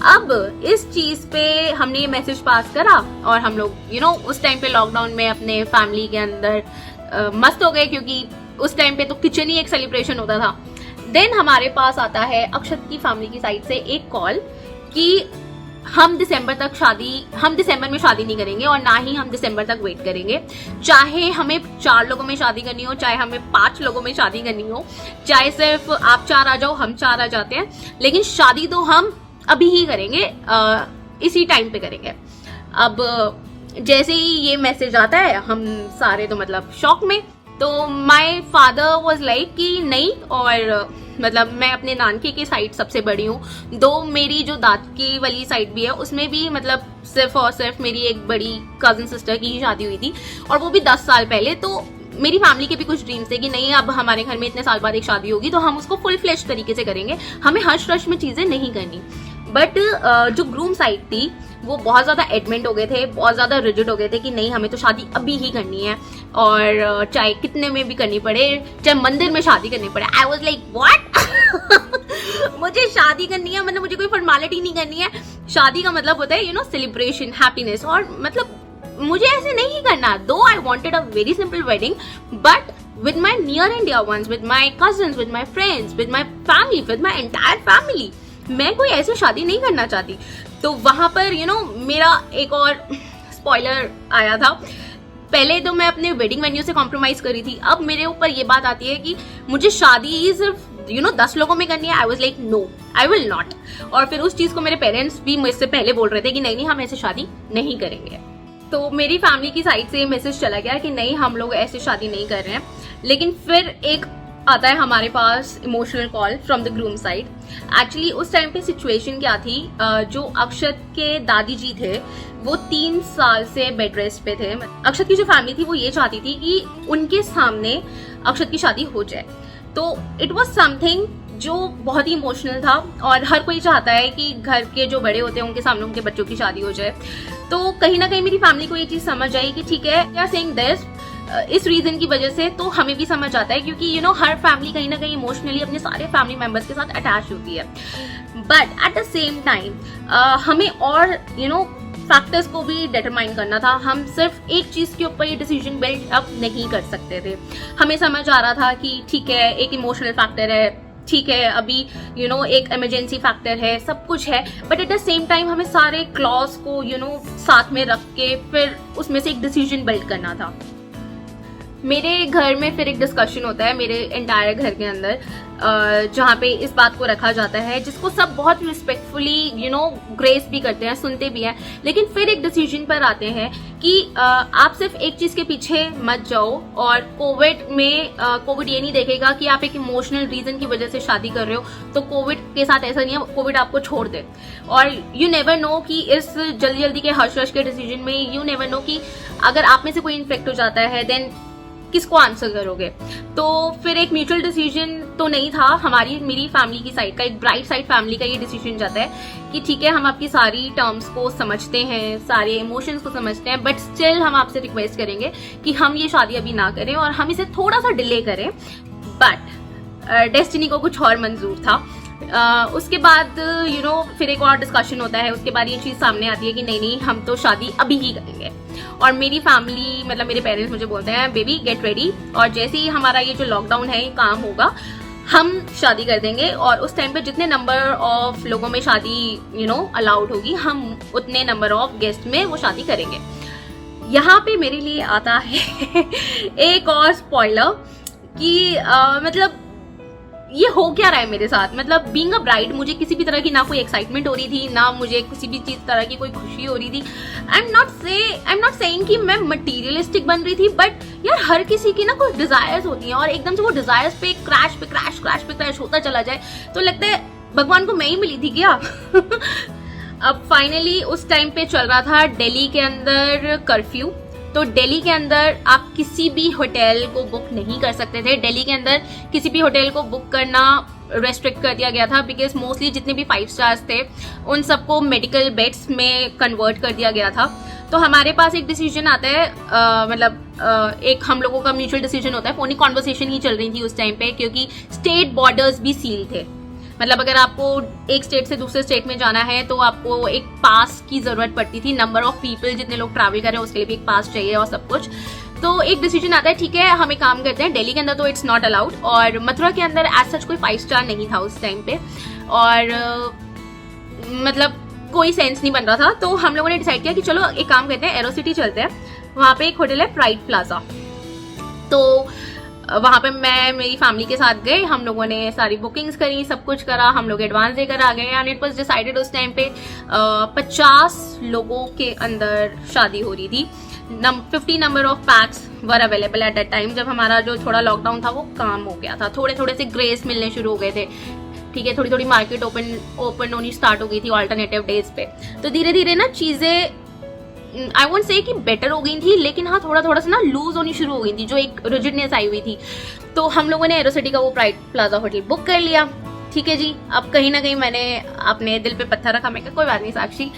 अब इस चीज पे हमने ये मैसेज पास करा और हम लोग यू नो उस टाइम पे लॉकडाउन में अपने फैमिली के अंदर मस्त हो गए, क्योंकि उस टाइम पे तो किचन ही एक सेलिब्रेशन होता था। देन हमारे पास आता है अक्षत की फैमिली की साइड से एक कॉल कि हम दिसंबर में शादी नहीं करेंगे और ना ही हम दिसंबर तक वेट करेंगे। चाहे हमें 4 लोगों में शादी करनी हो, चाहे हमें 5 लोगों में शादी करनी हो, चाहे सिर्फ आप 4 आ जाओ हम 4 आ जाते हैं, लेकिन शादी तो हम अभी ही करेंगे, इसी टाइम पे करेंगे। अब जैसे ही ये मैसेज आता है हम सारे तो मतलब शॉक में। तो माय फादर वाज लाइक कि नहीं, और मतलब मैं अपने नानके की साइड सबसे बड़ी हूँ, दो मेरी जो दादी वाली साइड भी है उसमें भी मतलब सिर्फ और सिर्फ मेरी एक बड़ी कजिन सिस्टर की ही शादी हुई थी, और वो भी 10 साल पहले। तो मेरी फैमिली के भी कुछ ड्रीम्स थे कि नहीं अब हमारे घर में इतने साल बाद एक शादी होगी तो हम उसको फुल फ्लेश तरीके से करेंगे, हमें हर्ष रश में चीजें नहीं करनी। बट जो ग्रूम साइड थी वो बहुत ज्यादा एडमेंट हो गए थे, बहुत ज्यादा रिजिड हो गए थे कि नहीं हमें तो शादी अभी ही करनी है, और चाहे कितने में भी करनी पड़े, चाहे मंदिर में शादी करनी पड़े। आई वॉज लाइक व्हाट मुझे शादी करनी है, मतलब मुझे कोई फॉर्मेलिटी नहीं करनी है। शादी का मतलब होता है यू नो सेलिब्रेशन, हैप्पीनेस, और मतलब मुझे ऐसे नहीं करना। दो I wanted a very simple wedding, but with my near and dear ones, with my cousins, with my friends, with my family, with my entire family. मैं कोई ऐसी शादी नहीं करना चाहती। तो वहां पर मेरा एक और स्पॉइलर आया था। पहले तो मैं अपने वेडिंग वेन्यू से कॉम्प्रोमाइज करी थी, अब मेरे ऊपर ये बात आती है कि मुझे शादी सिर्फ 10 लोगों में करनी है। I was like no, I will not. और फिर उस चीज को मेरे पेरेंट्स भी मुझसे पहले बोल रहे थे कि नहीं हम ऐसे शादी नहीं करेंगे। तो मेरी फैमिली की साइड से मैसेज चला गया कि नहीं हम लोग ऐसे शादी नहीं कर रहे हैं। लेकिन फिर एक आता है हमारे पास emotional call from the groom side. Actually उस टाइम पे सिचुएशन क्या थी, जो अक्षत के दादी जी थे वो 3 साल से बेड रेस्ट पे थे। अक्षत की जो फैमिली थी वो ये चाहती थी कि उनके सामने अक्षत की शादी हो जाए। तो इट वॉज समथिंग जो बहुत ही इमोशनल था, और हर कोई चाहता है कि घर के जो बड़े होते हैं उनके सामने उनके बच्चों की शादी हो जाए। तो कहीं ना कहीं मेरी फैमिली को ये चीज समझ आई कि ठीक है, या सेइंग दिस इस रीजन की वजह से तो हमें भी समझ आता है, क्योंकि हर फैमिली कहीं ना कहीं इमोशनली अपने सारे फैमिली मेंबर्स के साथ अटैच होती है। But at the same time हमें और फैक्टर्स को भी डिटरमाइन करना था। हम सिर्फ एक चीज के ऊपर ये डिसीजन बिल्ड अप नहीं कर सकते थे। हमें समझ आ रहा था कि ठीक है एक इमोशनल फैक्टर है, ठीक है अभी एक इमरजेंसी फैक्टर है, सब कुछ है, but at the same time हमें सारे क्लॉज को साथ में रख के फिर उसमें से एक डिसीजन बिल्ड करना था। मेरे घर में फिर एक डिस्कशन होता है मेरे एंटायर घर के अंदर, जहाँ पे इस बात को रखा जाता है जिसको सब बहुत रिस्पेक्टफुली ग्रेस भी करते हैं, सुनते भी हैं। लेकिन फिर एक डिसीजन पर आते हैं कि आप सिर्फ एक चीज के पीछे मत जाओ। और कोविड में कोविड ये नहीं देखेगा कि आप एक इमोशनल रीजन की वजह से शादी कर रहे हो, तो कोविड के साथ ऐसा नहीं है कोविड आपको छोड़ दे। और यू नेवर नो कि इस जल्दी जल्दी के हर्ष हर्ष के डिसीजन में यू नेवर नो कि अगर आप में से कोई इन्फेक्ट हो जाता है देन किसको आंसर करोगे। तो फिर एक म्यूचुअल डिसीजन तो नहीं था, मेरी फैमिली की साइड का, एक ब्राइट साइड फैमिली का ये डिसीजन जाता है कि ठीक है हम आपकी सारी टर्म्स को समझते हैं, सारे इमोशंस को समझते हैं, बट स्टिल हम आपसे रिक्वेस्ट करेंगे कि हम ये शादी अभी ना करें और हम इसे थोड़ा सा डिले करें। बट डेस्टिनी को कुछ और मंजूर था। उसके बाद फिर एक और डिस्कशन होता है। उसके बाद ये चीज सामने आती है कि नहीं हम तो शादी अभी ही करेंगे। और मेरी फैमिली मतलब मेरे पेरेंट्स मुझे बोलते हैं बेबी गेट रेडी, और जैसे ही हमारा ये जो लॉकडाउन है ये काम होगा हम शादी कर देंगे। और उस टाइम पे जितने नंबर ऑफ लोगों में शादी अलाउड होगी हम उतने नंबर ऑफ गेस्ट में वो शादी करेंगे। यहाँ पे मेरे लिए आता है एक और स्पॉइलर कि मतलब ये हो क्या रहा है मेरे साथ। मतलब बीइंग अ ब्राइड मुझे किसी भी तरह की ना कोई एक्साइटमेंट हो रही थी, ना मुझे किसी भी चीज तरह की कोई खुशी हो रही थी। आई एम नॉट सेइंग कि मैं मटीरियलिस्टिक बन रही थी, बट यार हर किसी की ना कुछ डिजायर्स होती हैं और एकदम से वो डिजायर्स पे क्रैश होता चला जाए तो लगता है भगवान को मैं ही मिली थी क्या। अब फाइनली उस टाइम पे चल रहा था दिल्ली के अंदर कर्फ्यू। तो दिल्ली के अंदर आप किसी भी होटल को बुक नहीं कर सकते थे। दिल्ली के अंदर किसी भी होटल को बुक करना रेस्ट्रिक्ट कर दिया गया था, बिकॉज मोस्टली जितने भी 5 स्टार्स थे उन सबको मेडिकल बेड्स में कन्वर्ट कर दिया गया था। तो हमारे पास एक डिसीजन आता है, एक हम लोगों का म्यूचुअल डिसीजन होता है। फोनी कॉन्वर्सेशन ही चल रही थी उस टाइम पे, क्योंकि स्टेट बॉर्डर्स भी सील थे। मतलब अगर आपको एक स्टेट से दूसरे स्टेट में जाना है तो आपको एक पास की जरूरत पड़ती थी। नंबर ऑफ पीपल जितने लोग ट्रैवल कर रहे हैं उसके लिए भी एक पास चाहिए और सब कुछ। तो एक डिसीजन आता है ठीक है हम एक काम करते हैं, दिल्ली के अंदर तो इट्स नॉट अलाउड, और मथुरा के अंदर एज सच कोई 5 स्टार नहीं था उस टाइम पे, और मतलब कोई सेंस नहीं बन रहा था। तो हम लोगों ने डिसाइड किया कि चलो एक काम करते हैं, एरोसिटी चलते हैं। वहां पे एक होटल है प्राइड प्लाजा। तो वहां पे मैं मेरी फैमिली के साथ गए, हम लोगों ने सारी बुकिंग्स करी, सब कुछ करा, हम लोग एडवांस देकर आ गए। एंड इट वाज डिसाइडेड उस टाइम पे 50 लोगों के अंदर शादी हो रही थी। 50 number of PACS were available at that time. जब हमारा जो थोड़ा लॉकडाउन था वो काम हो गया था, थोड़े थोड़े से ग्रेस मिलने शुरू हो गए थे, ठीक है, थोड़ी थोड़ी मार्केट ओपन होनी स्टार्ट हो गई थी ऑल्टरनेटिव डेज पे। तो धीरे धीरे ना चीजें आई वोंट से कि बेटर हो गई थी, लेकिन हाँ थोड़ा थोड़ा सा ना लूज होनी शुरू हो गई थी, जो एक रिजिडनेस आई हुई थी। तो हम लोगों ने एरोसिटी का वो प्राइड प्लाजा होटल बुक कर लिया। ठीक है जी, अब कहीं ना कहीं मैंने अपने दिल पे पत्थर रखा, मैं कोई बात नहीं साक्षी,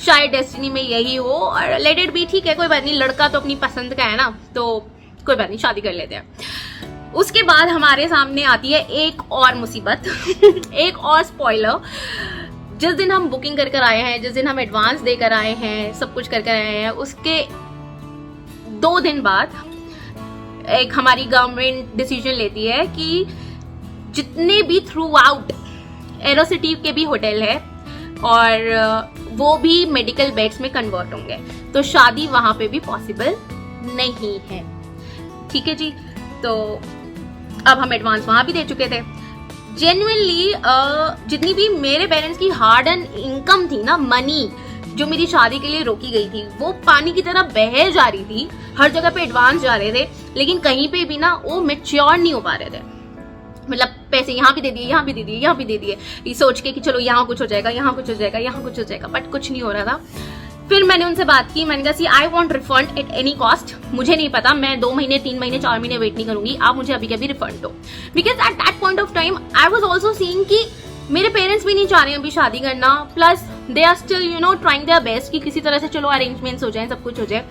शायद डेस्टिनी में यही हो और लेट इट बी, ठीक है कोई बात नहीं, लड़का तो अपनी पसंद का है ना, तो कोई बात नहीं शादी कर लेते हैं। उसके बाद हमारे सामने आती है एक और मुसीबत एक और स्पॉइलर। जिस दिन हम बुकिंग कर आए हैं, जिस दिन हम एडवांस देकर आए हैं, सब कुछ कर आए हैं, उसके 2 दिन बाद एक हमारी गवर्नमेंट डिसीजन लेती है कि जितने भी थ्रू आउट एरोसिटी के भी होटल है और वो भी मेडिकल बेड्स में कन्वर्ट होंगे, तो शादी वहां पे भी पॉसिबल नहीं है। ठीक है जी। तो अब हम एडवांस वहां भी दे चुके थे। जेन्युइनली जितनी भी मेरे पेरेंट्स की हार्ड एंड इनकम थी ना, मनी जो मेरी शादी के लिए रोकी गई थी, वो पानी की तरह बह जा रही थी। हर जगह पे एडवांस जा रहे थे, लेकिन कहीं पे भी ना वो मैच्योर नहीं हो पा रहे थे। मतलब पैसे यहाँ भी दे दिए, यहाँ भी दे दिए, यहाँ भी दे दिए, ये सोच के कि चलो यहाँ कुछ हो जाएगा, यहाँ कुछ हो जाएगा, यहाँ कुछ हो जाएगा, बट कुछ नहीं हो रहा था। फिर मैंने उनसे बात की, मैंने कहा see I want refund at any cost. मुझे नहीं पता, मैं 2 महीने 3 महीने 4 महीने वेट नहीं करूंगी, आप मुझे अभी कभी रिफंड दो। Because at that point of time I was also seeing कि मेरे पेरेंट्स भी नहीं चाह रहे हैं अभी शादी करना, plus they are still you know trying their best कि किसी तरह से चलो अरेंजमेंट्स हो जाए, सब कुछ हो जाए।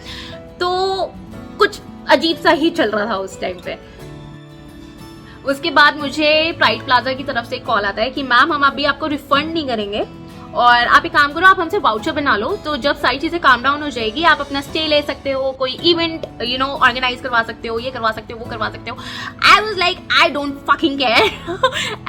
तो कुछ अजीब सा ही चल रहा था उस टाइम पे। उसके बाद मुझे प्राइड प्लाजा की तरफ से कॉल आता है कि मैम हम अभी आपको रिफंड नहीं करेंगे और आप एक काम करो, आप हमसे वाउचर बना लो, तो जब सारी चीजें काम डाउन हो जाएगी आप अपना स्टे ले सकते हो, कोई इवेंट यू नो ऑर्गेनाइज करवा सकते हो, ये करवा सकते हो, वो करवा सकते हो। आई was like I don't fucking care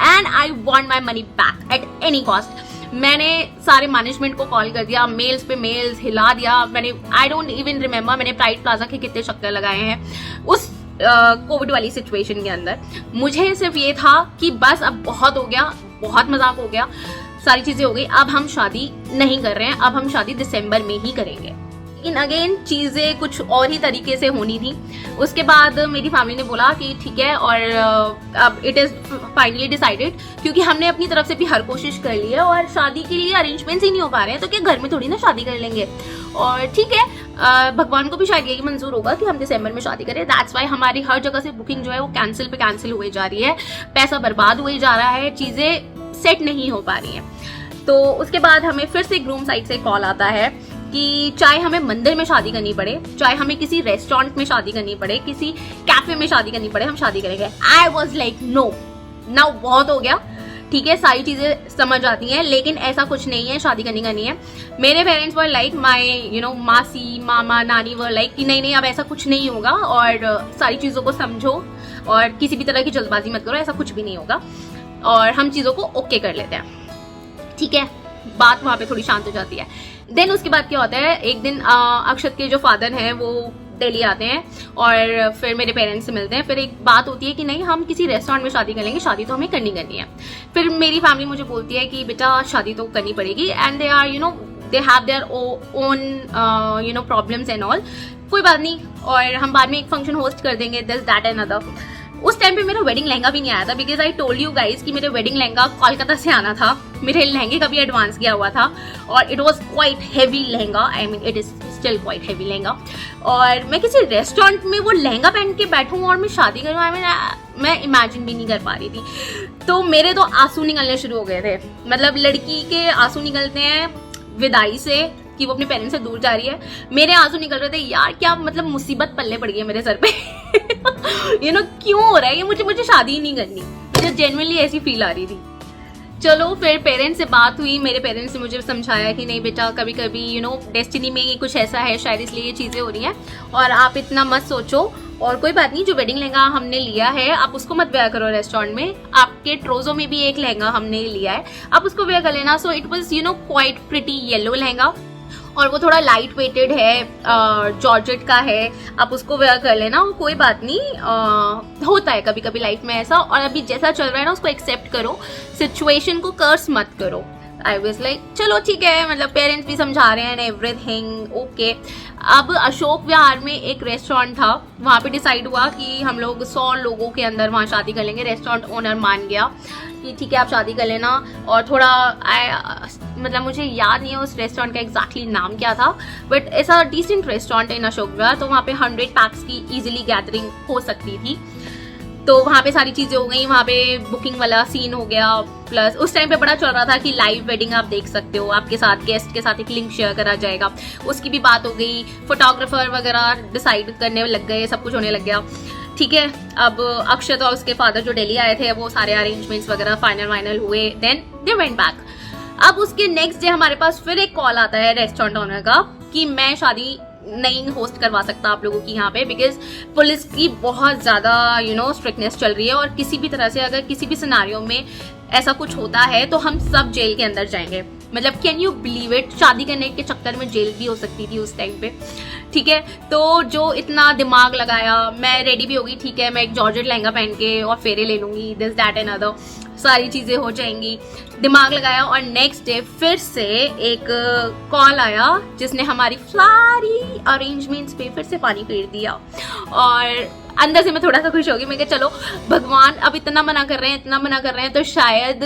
and I want my money back at any cost. मैंने सारे मैनेजमेंट को कॉल कर दिया, मेल्स पे मेल्स हिला दिया। मैंने आई डोंट इवन रिमेम्बर मैंने प्राइड प्लाजा के कितने चक्कर लगाए हैं उस कोविड वाली सिचुएशन के अंदर। मुझे सिर्फ ये था कि बस अब बहुत हो गया, बहुत मजाक हो गया, सारी चीजें हो गई, अब हम शादी नहीं कर रहे हैं, अब हम शादी दिसंबर में ही करेंगे। लेकिन अगेन चीजें कुछ और ही तरीके से होनी थी। उसके बाद मेरी फैमिली ने बोला कि ठीक है, और अब इट इज फाइनली डिसाइडेड, क्योंकि हमने अपनी तरफ से भी हर कोशिश कर ली है और शादी के लिए अरेंजमेंट्स ही नहीं हो पा रहे हैं, तो क्या घर में थोड़ी ना शादी कर लेंगे। और ठीक है, भगवान को भी शायद यही मंजूर होगा कि हम दिसंबर में शादी करें। दैट्स वाई हमारी हर जगह से बुकिंग जो है वो कैंसिल पे कैंसिल हुई जा रही है, पैसा बर्बाद हुई जा रहा है, चीजें सेट नहीं हो पा रही हैं। तो उसके बाद हमें फिर से ग्रूम साइड से कॉल आता है कि चाहे हमें मंदिर में शादी करनी पड़े, चाहे हमें किसी रेस्टोरेंट में शादी करनी पड़े, किसी कैफे में शादी करनी पड़े, हम शादी करेंगे। I was like no, now बहुत हो गया, ठीक है, सारी चीजें समझ आती हैं, लेकिन ऐसा कुछ नहीं है, शादी करनी है। मेरे parents were like, my you know मासी मामा नानी वर लाइक कि नहीं नहीं अब ऐसा कुछ नहीं होगा और सारी चीजों को समझो और किसी भी तरह की जल्दबाजी मत करो, ऐसा कुछ भी नहीं होगा और हम चीजों को ओके कर लेते हैं। ठीक है, बात वहां पे थोड़ी शांत हो जाती है। देन उसके बाद क्या होता है, एक दिन अक्षत के जो फादर हैं वो दिल्ली आते हैं और फिर मेरे पेरेंट्स से मिलते हैं। फिर एक बात होती है कि नहीं हम किसी रेस्टोरेंट में शादी कर लेंगे, शादी तो हमें करनी है। फिर मेरी फैमिली मुझे बोलती है कि बेटा शादी तो करनी पड़ेगी, and they are you know they have their own you know problems and all, कोई बात नहीं, और हम बाद में एक फंक्शन होस्ट कर देंगे, दिस दैट एंड अदर। उस टाइम पे मेरा वेडिंग लहंगा भी नहीं आया था, because I told you guys कि मेरे वेडिंग लहंगा कोलकाता से आना था, मेरे लहंगे का भी एडवांस किया हुआ था और it was quite heavy lehenga, I mean it is still quite heavy lehenga. और मैं किसी रेस्टोरेंट में वो लहंगा पहन के बैठूं और मैं शादी करूं, आई मीन मैं इमेजिन भी नहीं कर पा रही थी। तो मेरे तो आंसू निकलने शुरू हो गए थे, मतलब लड़की के आंसू निकलते हैं विदाई से कि वो अपने पेरेंट्स से दूर जा रही है, मेरे आंसू निकल रहे थे यार, क्या मतलब मुसीबत पल्ले पड़ गई है मेरे सर पे यू नो क्यों हो रहा है ये, मुझे शादी ही नहीं करनी, मुझे जेन्युइनली ऐसी फील आ रही थी। चलो फिर पेरेंट्स से बात हुई, मेरे पेरेंट्स ने मुझे समझाया कि नहीं बेटा कभी कभी यू नो डेस्टिनी में ये कुछ ऐसा है शायद, इसलिए ये चीजें हो रही हैं और आप इतना मत सोचो, और कोई बात नहीं, जो वेडिंग लहंगा हमने लिया है आप उसको मत वेयर करो रेस्टोरेंट में, आपके ट्रोजो में भी एक लहंगा हमने लिया है, आप उसको वेयर कर लेना। So it was you know quite pretty yellow lehenga और वो थोड़ा लाइट वेटेड है, जॉर्जेट का है, आप उसको वेयर कर लेना, कोई बात नहीं, होता है कभी कभी लाइफ में ऐसा, और अभी जैसा चल रहा है ना उसको एक्सेप्ट करो, सिचुएशन को कर्स मत करो। आई वाज लाइक चलो ठीक है, मतलब पेरेंट्स भी समझा रहे हैं एवरीथिंग ओके। अब अशोक विहार में एक रेस्टोरेंट था, वहाँ पे डिसाइड हुआ कि हम लोग 100 लोगों के अंदर वहाँ शादी कर लेंगे। रेस्टोरेंट ओनर मान गया कि ठीक है आप शादी कर लेना, और थोड़ा मतलब मुझे याद नहीं है उस रेस्टोरेंट का एग्जैक्टली नाम क्या था, बट ऐसा डिसेंट रेस्टोरेंट है इन अशोक विहार, तो वहाँ पे 100 पैक्स की इजिली गैदरिंग हो सकती थी। तो वहाँ पे सारी चीजें हो गई, वहाँ पे बुकिंग वाला सीन हो गया, प्लस उस टाइम पे बड़ा चल रहा था कि लाइव वेडिंग आप देख सकते हो, आपके साथ गेस्ट के साथ एक लिंक शेयर करा जाएगा, उसकी भी बात हो गई, फोटोग्राफर वगैरह डिसाइड करने लग गए, सब कुछ होने लग गया। ठीक है, अब अक्षत और उसके फादर जो दिल्ली आए थे वो सारे अरेंजमेंट्स वगैरह फाइनल हुए, देन दे वेंट बैक। अब उसके नेक्स्ट डे हमारे पास फिर एक कॉल आता है रेस्टोरेंट ओनर का कि मैं शादी नहीं होस्ट करवा सकता आप लोगों की यहाँ पे, बिकॉज पुलिस की बहुत ज्यादा स्ट्रिक्टनेस चल रही है, और किसी भी तरह से अगर किसी भी सिनारियो में ऐसा कुछ होता है तो हम सब जेल के अंदर जाएंगे। मतलब कैन यू बिलीव इट, शादी करने के चक्कर में जेल भी हो सकती थी उस टाइम पे। ठीक है, तो जो इतना दिमाग लगाया, मैं रेडी भी होगी, ठीक है, मैं एक जॉर्जेट लहंगा पहन के और फेरे ले लूंगी, दिस दैट एंड अदर, सारी चीजें हो जाएंगी, दिमाग लगाया। और नेक्स्ट डे फिर से एक कॉल आया जिसने हमारी सारी अरेंजमेंट्स पे फिर से पानी फेर दिया, और अंदर से मैं थोड़ा सा खुश होगी। मैं कहा चलो भगवान अब इतना मना कर रहे हैं, इतना मना कर रहे हैं, तो शायद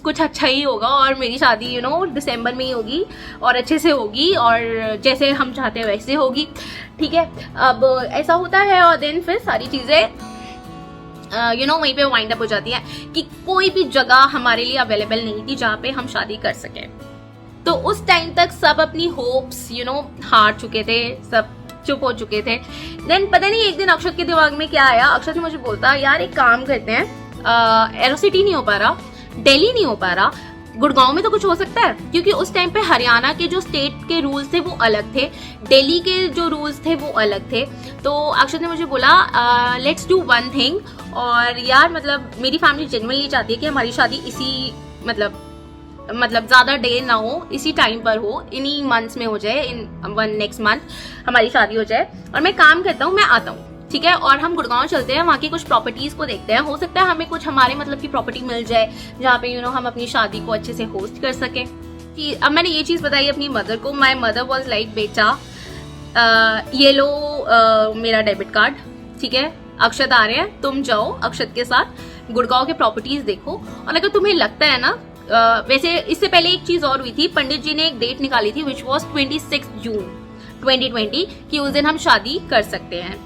कुछ अच्छा ही होगा और मेरी शादी दिसंबर में ही होगी और अच्छे से होगी और जैसे हम चाहते हैं वैसे होगी। ठीक है, अब ऐसा होता है और देन फिर सारी चीजें वहीं पे वाइंड अप हो जाती है कि कोई भी जगह हमारे लिए अवेलेबल नहीं थी जहाँ पे हम शादी कर सके। तो उस टाइम तक सब अपनी होप्स हार चुके थे, सब चुप हो चुके थे। देन पता नहीं एक दिन अक्षत के दिमाग में क्या आया, अक्षत मुझे बोलता यार एक काम करते हैं, एरोसिटी नहीं हो पा रहा, दिल्ली नहीं हो पा रहा, गुड़गांव में तो कुछ हो सकता है, क्योंकि उस टाइम पे हरियाणा के जो स्टेट के रूल्स थे वो अलग थे, दिल्ली के जो रूल्स थे वो अलग थे। तो अक्षत ने मुझे बोला लेट्स डू वन थिंग, और यार मतलब मेरी फैमिली जेन्युइनली चाहती है कि हमारी शादी इसी मतलब ज्यादा डे ना हो, इसी टाइम पर हो, इन्हीं मंथ्स में हो जाए, इन नेक्स्ट मंथ हमारी शादी हो जाए। और मैं काम करता हूँ, मैं आता हूँ, ठीक है, और हम गुड़गांव चलते हैं, वहाँ की कुछ प्रॉपर्टीज को देखते हैं, हो सकता है हमें कुछ हमारे मतलब की प्रॉपर्टी मिल जाए जहाँ पे हम अपनी शादी को अच्छे से होस्ट कर सकें। अब मैंने ये चीज बताई अपनी मदर को। माई मदर वॉज लाइक बेटा ये लो मेरा डेबिट कार्ड, ठीक है, अक्षत आ रहे हैं, तुम जाओ अक्षत के साथ गुड़गांव के प्रॉपर्टीज देखो, और अगर तुम्हें लगता है ना वैसे इससे पहले एक चीज और हुई थी, पंडित जी ने एक डेट निकाली थी विच वॉज 26 जून 2020 कि उस दिन हम शादी कर सकते हैं।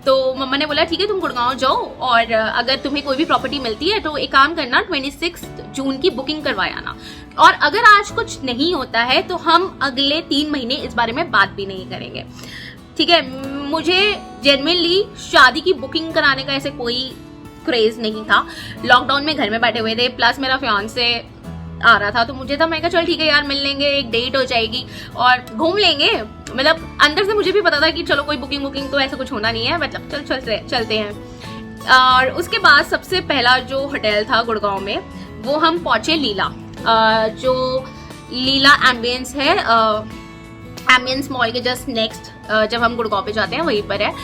तो मम्मा ने बोला ठीक है तुम गुड़गांव जाओ, और अगर तुम्हें कोई भी प्रॉपर्टी मिलती है तो एक काम करना 26 जून की बुकिंग करवाए आना, और अगर आज कुछ नहीं होता है तो हम अगले 3 महीने इस बारे में बात भी नहीं करेंगे। ठीक है, मुझे जेन्युइनली शादी की बुकिंग कराने का ऐसे कोई क्रेज नहीं था। लॉकडाउन में घर में बैठे हुए थे, प्लस मेरा फियांसे आ रहा था, तो मुझे था, मैं कहा चल ठीक है यार मिल लेंगे, एक डेट हो जाएगी और घूम लेंगे। मतलब अंदर से मुझे भी पता था कि चलो कोई बुकिंग तो ऐसा कुछ होना नहीं है, मतलब चलते हैं। और उसके बाद सबसे पहला जो होटल था गुड़गांव में वो हम पहुंचे लीला, जो लीला एम्बियंस है, एम्बियंस मॉल के जस्ट नेक्स्ट जब हम गुड़गांव पे जाते हैं वहीं पर है।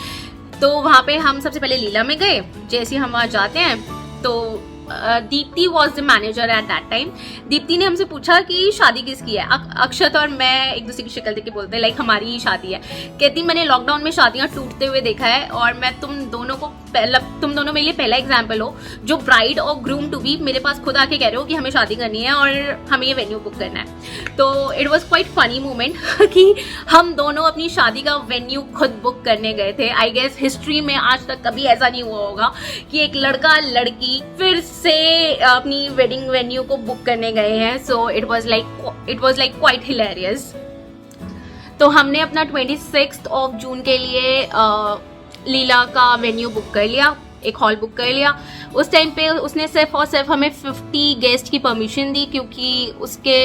तो वहां पे हम सबसे पहले लीला में गए। जैसे हम वहां जाते हैं तो Deepti was the manager at that time. Deepti ने हमसे पूछा कि शादी किसकी है। अक्षत और मैं एक दूसरे की शक्ल देख के बोलते हैं लाइक हमारी ही शादी है। कहती मैंने लॉकडाउन में शादियां टूटते हुए देखा है, और मैं तुम दोनों मेरे लिए पहला एग्जाम्पल हो जो ब्राइड और ग्रूम टू बी मेरे पास खुद आके कह रहे हो कि हमें शादी करनी है और हमें ये वेन्यू बुक करना है। तो it was quite funny moment कि हम दोनों अपनी शादी का वेन्यू खुद बुक करने गए थे। आई गेस हिस्ट्री में आज तक कभी ऐसा नहीं हुआ होगा कि एक लड़का लड़की फिर से अपनी वेडिंग वेन्यू को बुक करने गए हैं। So it was like quite hilarious. तो हमने अपना 26 ऑफ जून के लिए लीला का वेन्यू बुक कर लिया, एक हॉल बुक कर लिया। उस टाइम पे उसने सिर्फ और सिर्फ हमें 50 गेस्ट की परमिशन दी, क्योंकि उसके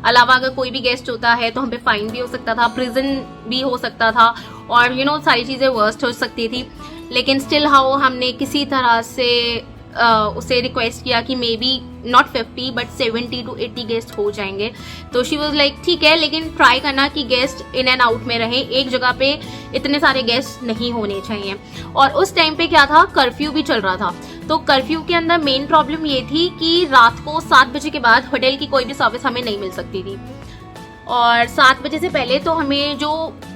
अलावा अगर कोई भी गेस्ट होता है तो हम पे फाइन भी हो सकता था, प्रिजन भी हो सकता था, और सारी चीजें वर्स्ट हो सकती थी। लेकिन स्टिल हाउ हमने किसी तरह से उसे रिक्वेस्ट किया कि may be not 50 but 70 to 80 guest हो जाएंगे। तो शी वॉज लाइक ठीक है, लेकिन ट्राई करना कि गेस्ट इन एंड आउट में रहे, एक जगह पे इतने सारे गेस्ट नहीं होने चाहिए। और उस टाइम पे क्या था, कर्फ्यू भी चल रहा था। तो कर्फ्यू के अंदर मेन प्रॉब्लम ये थी कि रात को 7 बजे के बाद होटल की कोई भी सर्विस हमें नहीं मिल सकती थी, और 7 बजे से पहले तो हमें जो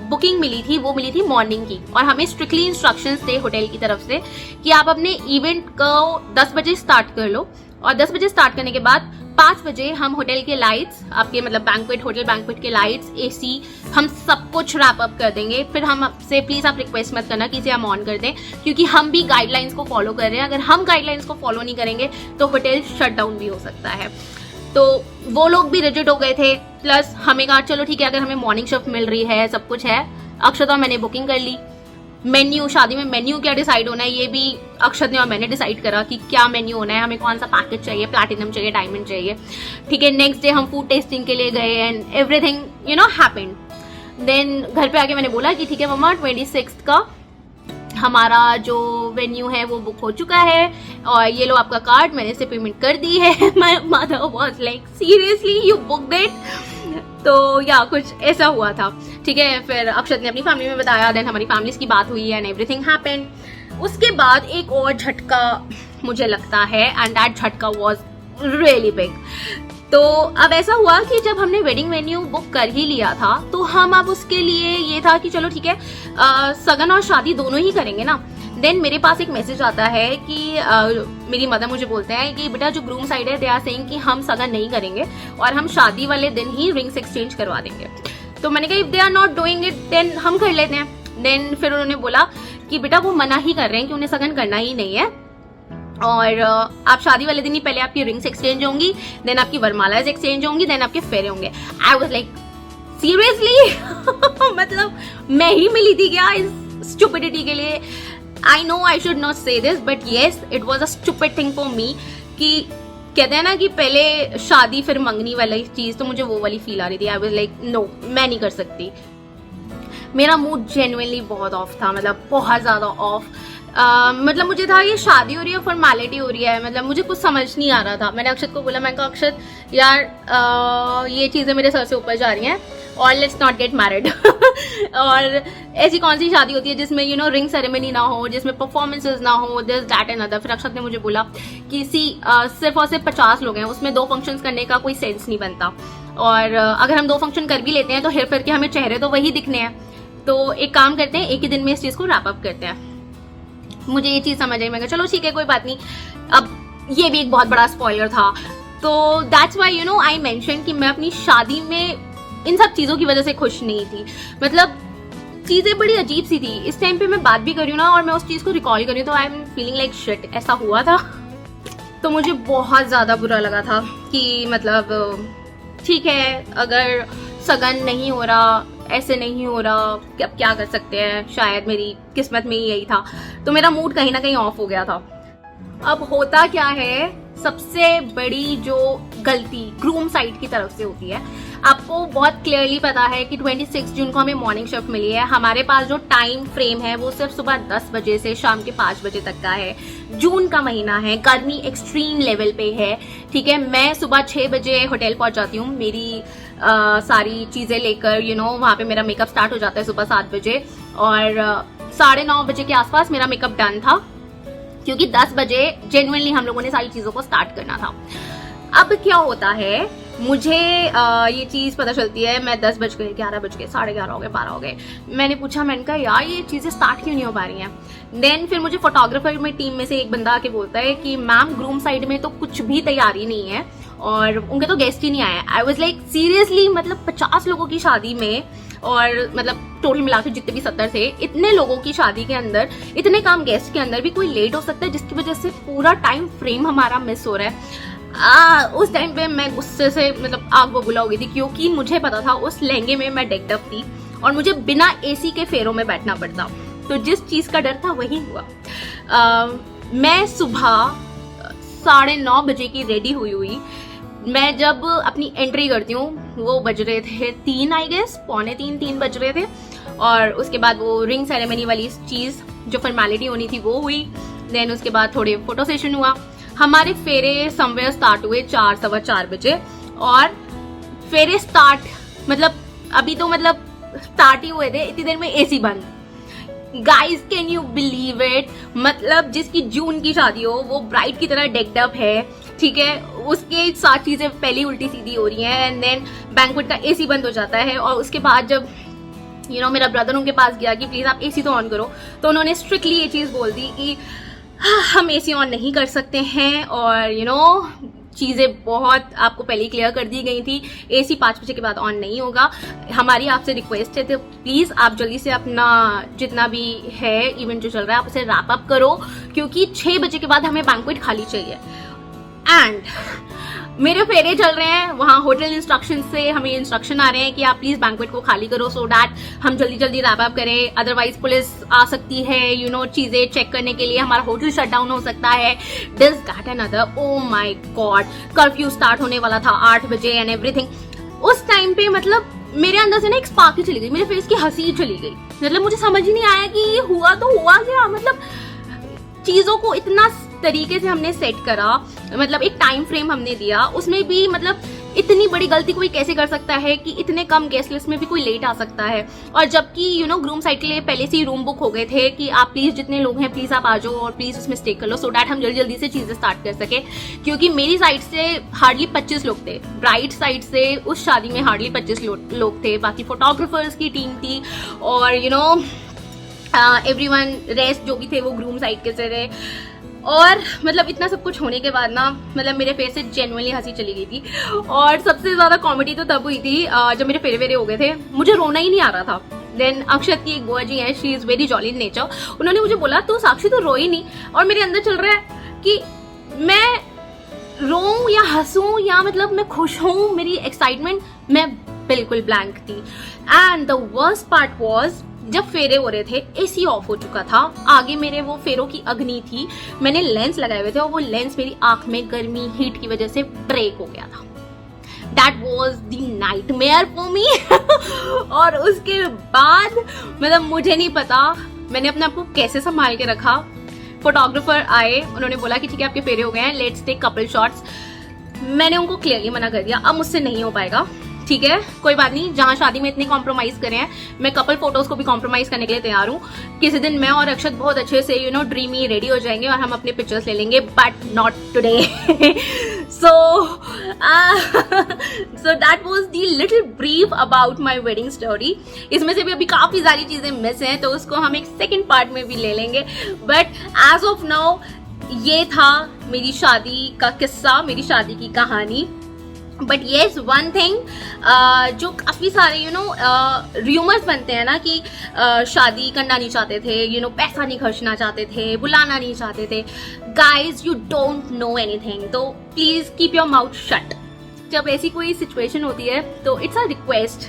बुकिंग मिली थी वो मिली थी मॉर्निंग की, और हमें स्ट्रिक्टली इंस्ट्रक्शंस थे होटल की तरफ से कि आप अपने इवेंट को 10 बजे स्टार्ट कर लो, और 10 बजे स्टार्ट करने के बाद 5 बजे हम होटल के लाइट्स, आपके मतलब होटल बैंक्वेट के लाइट्स, एसी, हम सब कुछ रैप अप कर देंगे। फिर हम आपसे प्लीज आप रिक्वेस्ट मत करना कि इसे हम ऑन कर दें, क्योंकि हम भी गाइडलाइंस को फॉलो कर रहे हैं। अगर हम गाइडलाइंस को फॉलो नहीं करेंगे तो होटल शट डाउन भी हो सकता है। तो वो लोग भी रिजिड हो गए थे, प्लस हमें कहा चलो ठीक है अगर हमें मॉर्निंग शिफ्ट मिल रही है, सब कुछ है। अक्षत और मैंने बुकिंग कर ली। मेन्यू, शादी में मेन्यू क्या डिसाइड होना है ये भी अक्षत ने और मैंने डिसाइड करा कि क्या मेन्यू होना है, हमें कौन सा पैकेज चाहिए, प्लैटिनम चाहिए, डायमंड चाहिए। ठीक है, नेक्स्ट डे हम फूड टेस्टिंग के लिए गए एंड एवरीथिंग हैपेंड। देन घर पे आके मैंने बोला कि ठीक है मम्मा 26 का हमारा जो वेन्यू है वो बुक हो चुका है और ये लो आपका कार्ड, मैंने इसे पेमेंट कर दी है। My mother was like seriously you booked it? तो या कुछ ऐसा हुआ था, ठीक है। फिर अक्षत ने अपनी फैमिली में बताया, देन हमारी फैमिलीज की बात हुई एंड एवरीथिंग हैपेंड। उसके बाद एक और झटका मुझे लगता है एंड दैट झटका वाज रियली बिग। तो अब ऐसा हुआ कि जब हमने वेडिंग वेन्यू बुक कर ही लिया था तो हम अब उसके लिए ये था कि चलो ठीक है सगन और शादी दोनों ही करेंगे ना। देन मेरे पास एक मैसेज आता है कि मेरी मदर मुझे बोलते हैं कि बेटा जो ग्रूम साइड है दे आर सेइंग कि हम सगन नहीं करेंगे और हम शादी वाले दिन ही रिंग्स एक्सचेंज करवा देंगे। तो मैंने कहा if they are not doing it then हम कर लेते हैं। देन फिर उन्होंने बोला कि बेटा वो मना ही कर रहे हैं कि उन्हें सगन करना ही नहीं है और आप शादी वाले दिन ही पहले आपकी रिंग्स एक्सचेंज होंगी, देन आपकी वरमालाज एक्सचेंज होंगी, देन आपके फेरे होंगे। आई वाज लाइक सीरियसली मतलब मैं ही मिली थी क्या इस स्टुपिडिटी के लिए? I know I should not say this but yes it was a stupid thing for me कि कहते हैं ना कि पहले शादी फिर मंगनी वाली चीज, तो मुझे वो वाली फील आ रही थी। आई वाज लाइक नो मैं नहीं कर सकती। मेरा मूड जेन्युइनली बहुत ऑफ था, मतलब बहुत ज्यादा ऑफ। मतलब मुझे था ये शादी हो रही है, फॉर्मेलिटी हो रही है, मतलब मुझे कुछ समझ नहीं आ रहा था। मैंने अक्षत को बोला, मैंने कहा अक्षत यार ये चीजें मेरे सर से ऊपर जा रही हैं और लेट्स नॉट गेट मैरिड। और ऐसी कौन सी शादी होती है जिसमें यू नो रिंग सेरेमनी ना हो, जिसमें परफॉर्मेंसेज ना हो, दिस दैट एंड अदर। फिर अक्षत ने मुझे बोला कि सिर्फ और सिर्फ 50 लोग हैं, उसमें 2 फंक्शंस करने का कोई सेंस नहीं बनता और अगर हम 2 फंक्शन कर भी लेते हैं तो हेर फेर के हमें चेहरे तो वही दिखने हैं। तो एक काम करते हैं, एक ही दिन में इस चीज को रैप अप करते हैं। मुझे ये चीज समझ आई, मैं कहा चलो ठीक है कोई बात नहीं। अब ये भी एक बहुत बड़ा स्पॉइलर था, तो that's why you know I mention कि मैं अपनी शादी में इन सब चीजों की वजह से खुश नहीं थी। मतलब चीजें बड़ी अजीब सी थी। इस टाइम पे मैं बात भी कर रही हूँ ना और मैं उस चीज को रिकॉल कर रही हूँ तो I am feeling like shit, ऐसा हुआ था। तो मुझे बहुत ज्यादा बुरा लगा था कि मतलब ठीक है अगर सगन नहीं हो रहा, ऐसे नहीं हो रहा, अब क्या कर सकते हैं, शायद मेरी किस्मत में ही यही था। तो मेरा मूड कहीं ना कहीं ऑफ हो गया था। अब होता क्या है, सबसे बड़ी जो गलती ग्रूम साइड की तरफ से होती है, आपको बहुत क्लियरली पता है कि 26 जून को हमें मॉर्निंग शिफ्ट मिली है। हमारे पास जो टाइम फ्रेम है वो सिर्फ सुबह 10 बजे से शाम के 5 बजे तक का है। जून का महीना है, गर्मी एक्सट्रीम लेवल पे है, ठीक है। मैं सुबह 6 बजे होटल पहुंच जाती हूँ, मेरी सारी चीजें लेकर यू नो वहां पे मेरा मेकअप स्टार्ट हो जाता है सुबह 7 बजे और 9:30 बजे के आसपास मेरा मेकअप डन था क्योंकि 10 बजे जेन्युइनली हम लोगों ने सारी चीजों को स्टार्ट करना था। अब क्या होता है, मुझे ये चीज पता चलती है, मैं 10 बज गए, 11 बज गए, 11:30 हो गए, 12 हो गए। मैंने पूछा, मैंने कहा यार ये चीजें स्टार्ट क्यों नहीं हो पा रही हैं। देन फिर मुझे फोटोग्राफर में टीम में से एक बंदा आके बोलता है कि मैम ग्रूम साइड में तो कुछ भी तैयारी नहीं है और उनके तो गेस्ट ही नहीं आए। आई वाज लाइक सीरियसली, मतलब 50 लोगों की शादी में और मतलब टोटल मिला के जितने भी 70 थे, इतने लोगों की शादी के अंदर, इतने काम गेस्ट के अंदर भी कोई लेट हो सकता है जिसकी वजह से पूरा टाइम फ्रेम हमारा मिस हो रहा है। उस टाइम पे मैं गुस्से से मतलब आग बबूला हो गई थी क्योंकि मुझे पता था उस लहंगे में मैं डेक्ड अप थी और मुझे बिना एसी के फेरों में बैठना पड़ता। तो जिस चीज का डर था वही हुआ। मैं सुबह 9:30 बजे की रेडी हुई। मैं जब अपनी एंट्री करती हूँ वो बज रहे थे 3 आई गेस, 2:45-3 बज रहे थे और उसके बाद वो रिंग सेरेमनी वाली चीज जो फॉर्मेलिटी होनी थी वो हुई। देन उसके बाद थोड़े फोटो सेशन हुआ। हमारे फेरे समवेयर स्टार्ट हुए 4, 4:15 बजे और फेरे स्टार्ट मतलब अभी तो मतलब स्टार्ट ही हुए थे, इतनी देर में एसी बंद। Guys can you believe it, मतलब जिसकी जून की शादी हो वो ब्राइड की तरह डेक्ड अप है, ठीक है, उसके साथ चीजें पहली उल्टी सीधी हो रही हैं एंड देन बैंक्वेट का एसी बंद हो जाता है। और उसके बाद जब यू नो मेरा ब्रदर उनके पास गया कि प्लीज आप एसी तो ऑन करो, तो उन्होंने स्ट्रिक्टली ये चीज बोल दी कि हम एसी ऑन नहीं कर सकते हैं और यू नो चीजें बहुत आपको पहले ही क्लियर कर दी गई थी, एसी 5 बजे के बाद ऑन नहीं होगा। हमारी आपसे रिक्वेस्ट है तो प्लीज आप जल्दी से अपना जितना भी है इवेंट जो चल रहा है आप उसे रैप अप करो क्योंकि 6 बजे के बाद हमें बैंक्वेट खाली चाहिए। एंड मेरे फेरे चल रहे हैं, वहां होटल इंस्ट्रक्शन से हमें इंस्ट्रक्शन आ रहे हैं कि आप प्लीज बैंक्वेट को खाली करो सो दैट हम जल्दी जल्दी रैप अप करें, अदरवाइज पुलिस आ सकती है यू नो चीजें चेक करने के लिए, हमारा होटल शट डाउन हो सकता है, this that and other. Oh my God, curfew start होने वाला था 8 बजे एंड एवरीथिंग। उस टाइम पे मतलब मेरे अंदर से ना एक स्पार्क ही चली गई, मेरे फेस की हंसी चली गई। मतलब मुझे समझ ही नहीं आया कि ये हुआ तो हुआ क्या। मतलब चीजों को इतना तरीके से हमने सेट करा, मतलब एक टाइम फ्रेम हमने दिया, उसमें भी मतलब इतनी बड़ी गलती कोई कैसे कर सकता है कि इतने कम गेस्ट लिस्ट में भी कोई लेट आ सकता है। और जबकि ग्रूम साइड के लिए पहले से ही रूम बुक हो गए थे कि आप प्लीज जितने लोग हैं प्लीज आप आ जाओ और प्लीज उसमें स्टे कर लो, सो दैट हम जल्दी जल्दी से चीजें स्टार्ट कर सके। क्योंकि मेरी साइड से हार्डली 25 लोग थे, ब्राइड साइड से उस शादी में हार्डली 25 लोग थे, बाकी फोटोग्राफर्स की टीम थी और एवरीवन रेस्ट जो भी थे वो ग्रूम साइड के से थे। और मतलब इतना सब कुछ होने के बाद ना मतलब मेरे फेस से जेन्युइनली हंसी चली गई थी। और सबसे ज्यादा कॉमेडी तो तब हुई थी जब मेरे फेरे वेरे हो गए थे, मुझे रोना ही नहीं आ रहा था। देन अक्षत की एक बुआ जी है, she is very jolly in nature, उन्होंने मुझे बोला तो साक्षी तो रोई नहीं। और मेरे अंदर चल रहा है कि मैं रोऊं या हंसूं या मतलब मैं खुश हूं, मेरी एक्साइटमेंट मैं बिल्कुल ब्लैंक थी। And the worst part was जब फेरे हो रहे थे, एसी ऑफ हो चुका था, आगे मेरे वो फेरों की अग्नि थी, मैंने लेंस लगाए हुए थे और वो लेंस मेरी आंख में गर्मी हीट की वजह से ब्रेक हो गया था। That was the nightmare for me। और उसके बाद मतलब मुझे नहीं पता मैंने अपने आप को कैसे संभाल के रखा। फोटोग्राफर आए, उन्होंने बोला कि ठीक है आपके फेरे हो गए हैं, लेट्स टेक कपल शॉट्स। मैंने उनको क्लियरली मना कर दिया, अब मुझसे नहीं हो पाएगा, ठीक है कोई बात नहीं, जहां शादी में इतने कॉम्प्रोमाइज करे हैं, मैं कपल फोटोज को भी कॉम्प्रोमाइज करने के लिए तैयार हूँ। किसी दिन मैं और अक्षत बहुत अच्छे से ड्रीमी रेडी हो जाएंगे और हम अपने पिक्चर्स ले लेंगे, but not today. So that was the little brief about my wedding story. इसमें से भी अभी काफी सारी चीजें मिस हैं, तो उसको हम एक सेकेंड पार्ट में भी ले लेंगे। बट एज ऑफ नाउ ये था मेरी शादी का किस्सा, मेरी शादी की कहानी। बट येस वन थिंग, जो काफी सारे रूमर्स बनते हैं ना कि शादी करना नहीं चाहते थे, पैसा नहीं खर्चना चाहते थे, बुलाना नहीं चाहते थे। Guys you don't know anything, तो please keep your mouth shut. जब ऐसी कोई सिचुएशन होती है तो it's a request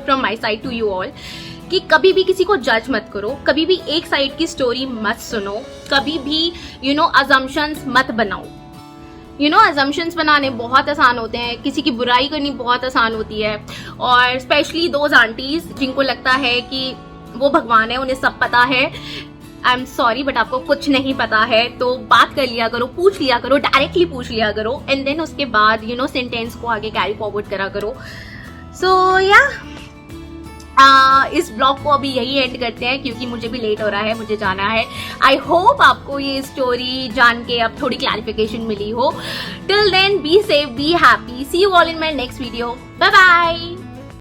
from my side to you all कि कभी भी किसी को जज मत करो, कभी भी एक साइड की स्टोरी मत सुनो, कभी भी अजम्पशंस मत बनाओ। अजम्पशंस बनाने बहुत आसान होते हैं, किसी की बुराई करनी बहुत आसान होती है। और स्पेशली दोज आंटीज जिनको लगता है कि वो भगवान है, उन्हें सब पता है। आई एम सॉरी बट आपको कुछ नहीं पता है, तो बात कर लिया करो, पूछ लिया करो, डायरेक्टली पूछ लिया करो, एंड देन उसके बाद सेंटेंस को आगे कैरी फॉरवर्ड करा करो। सो या इस ब्लॉग को अभी यही एंड करते हैं क्योंकि मुझे भी लेट हो रहा है, मुझे जाना है। आई होप आपको ये स्टोरी जान के अब थोड़ी क्लैरिफिकेशन मिली हो। Till then be safe, be happy, see you all in my next video, bye bye.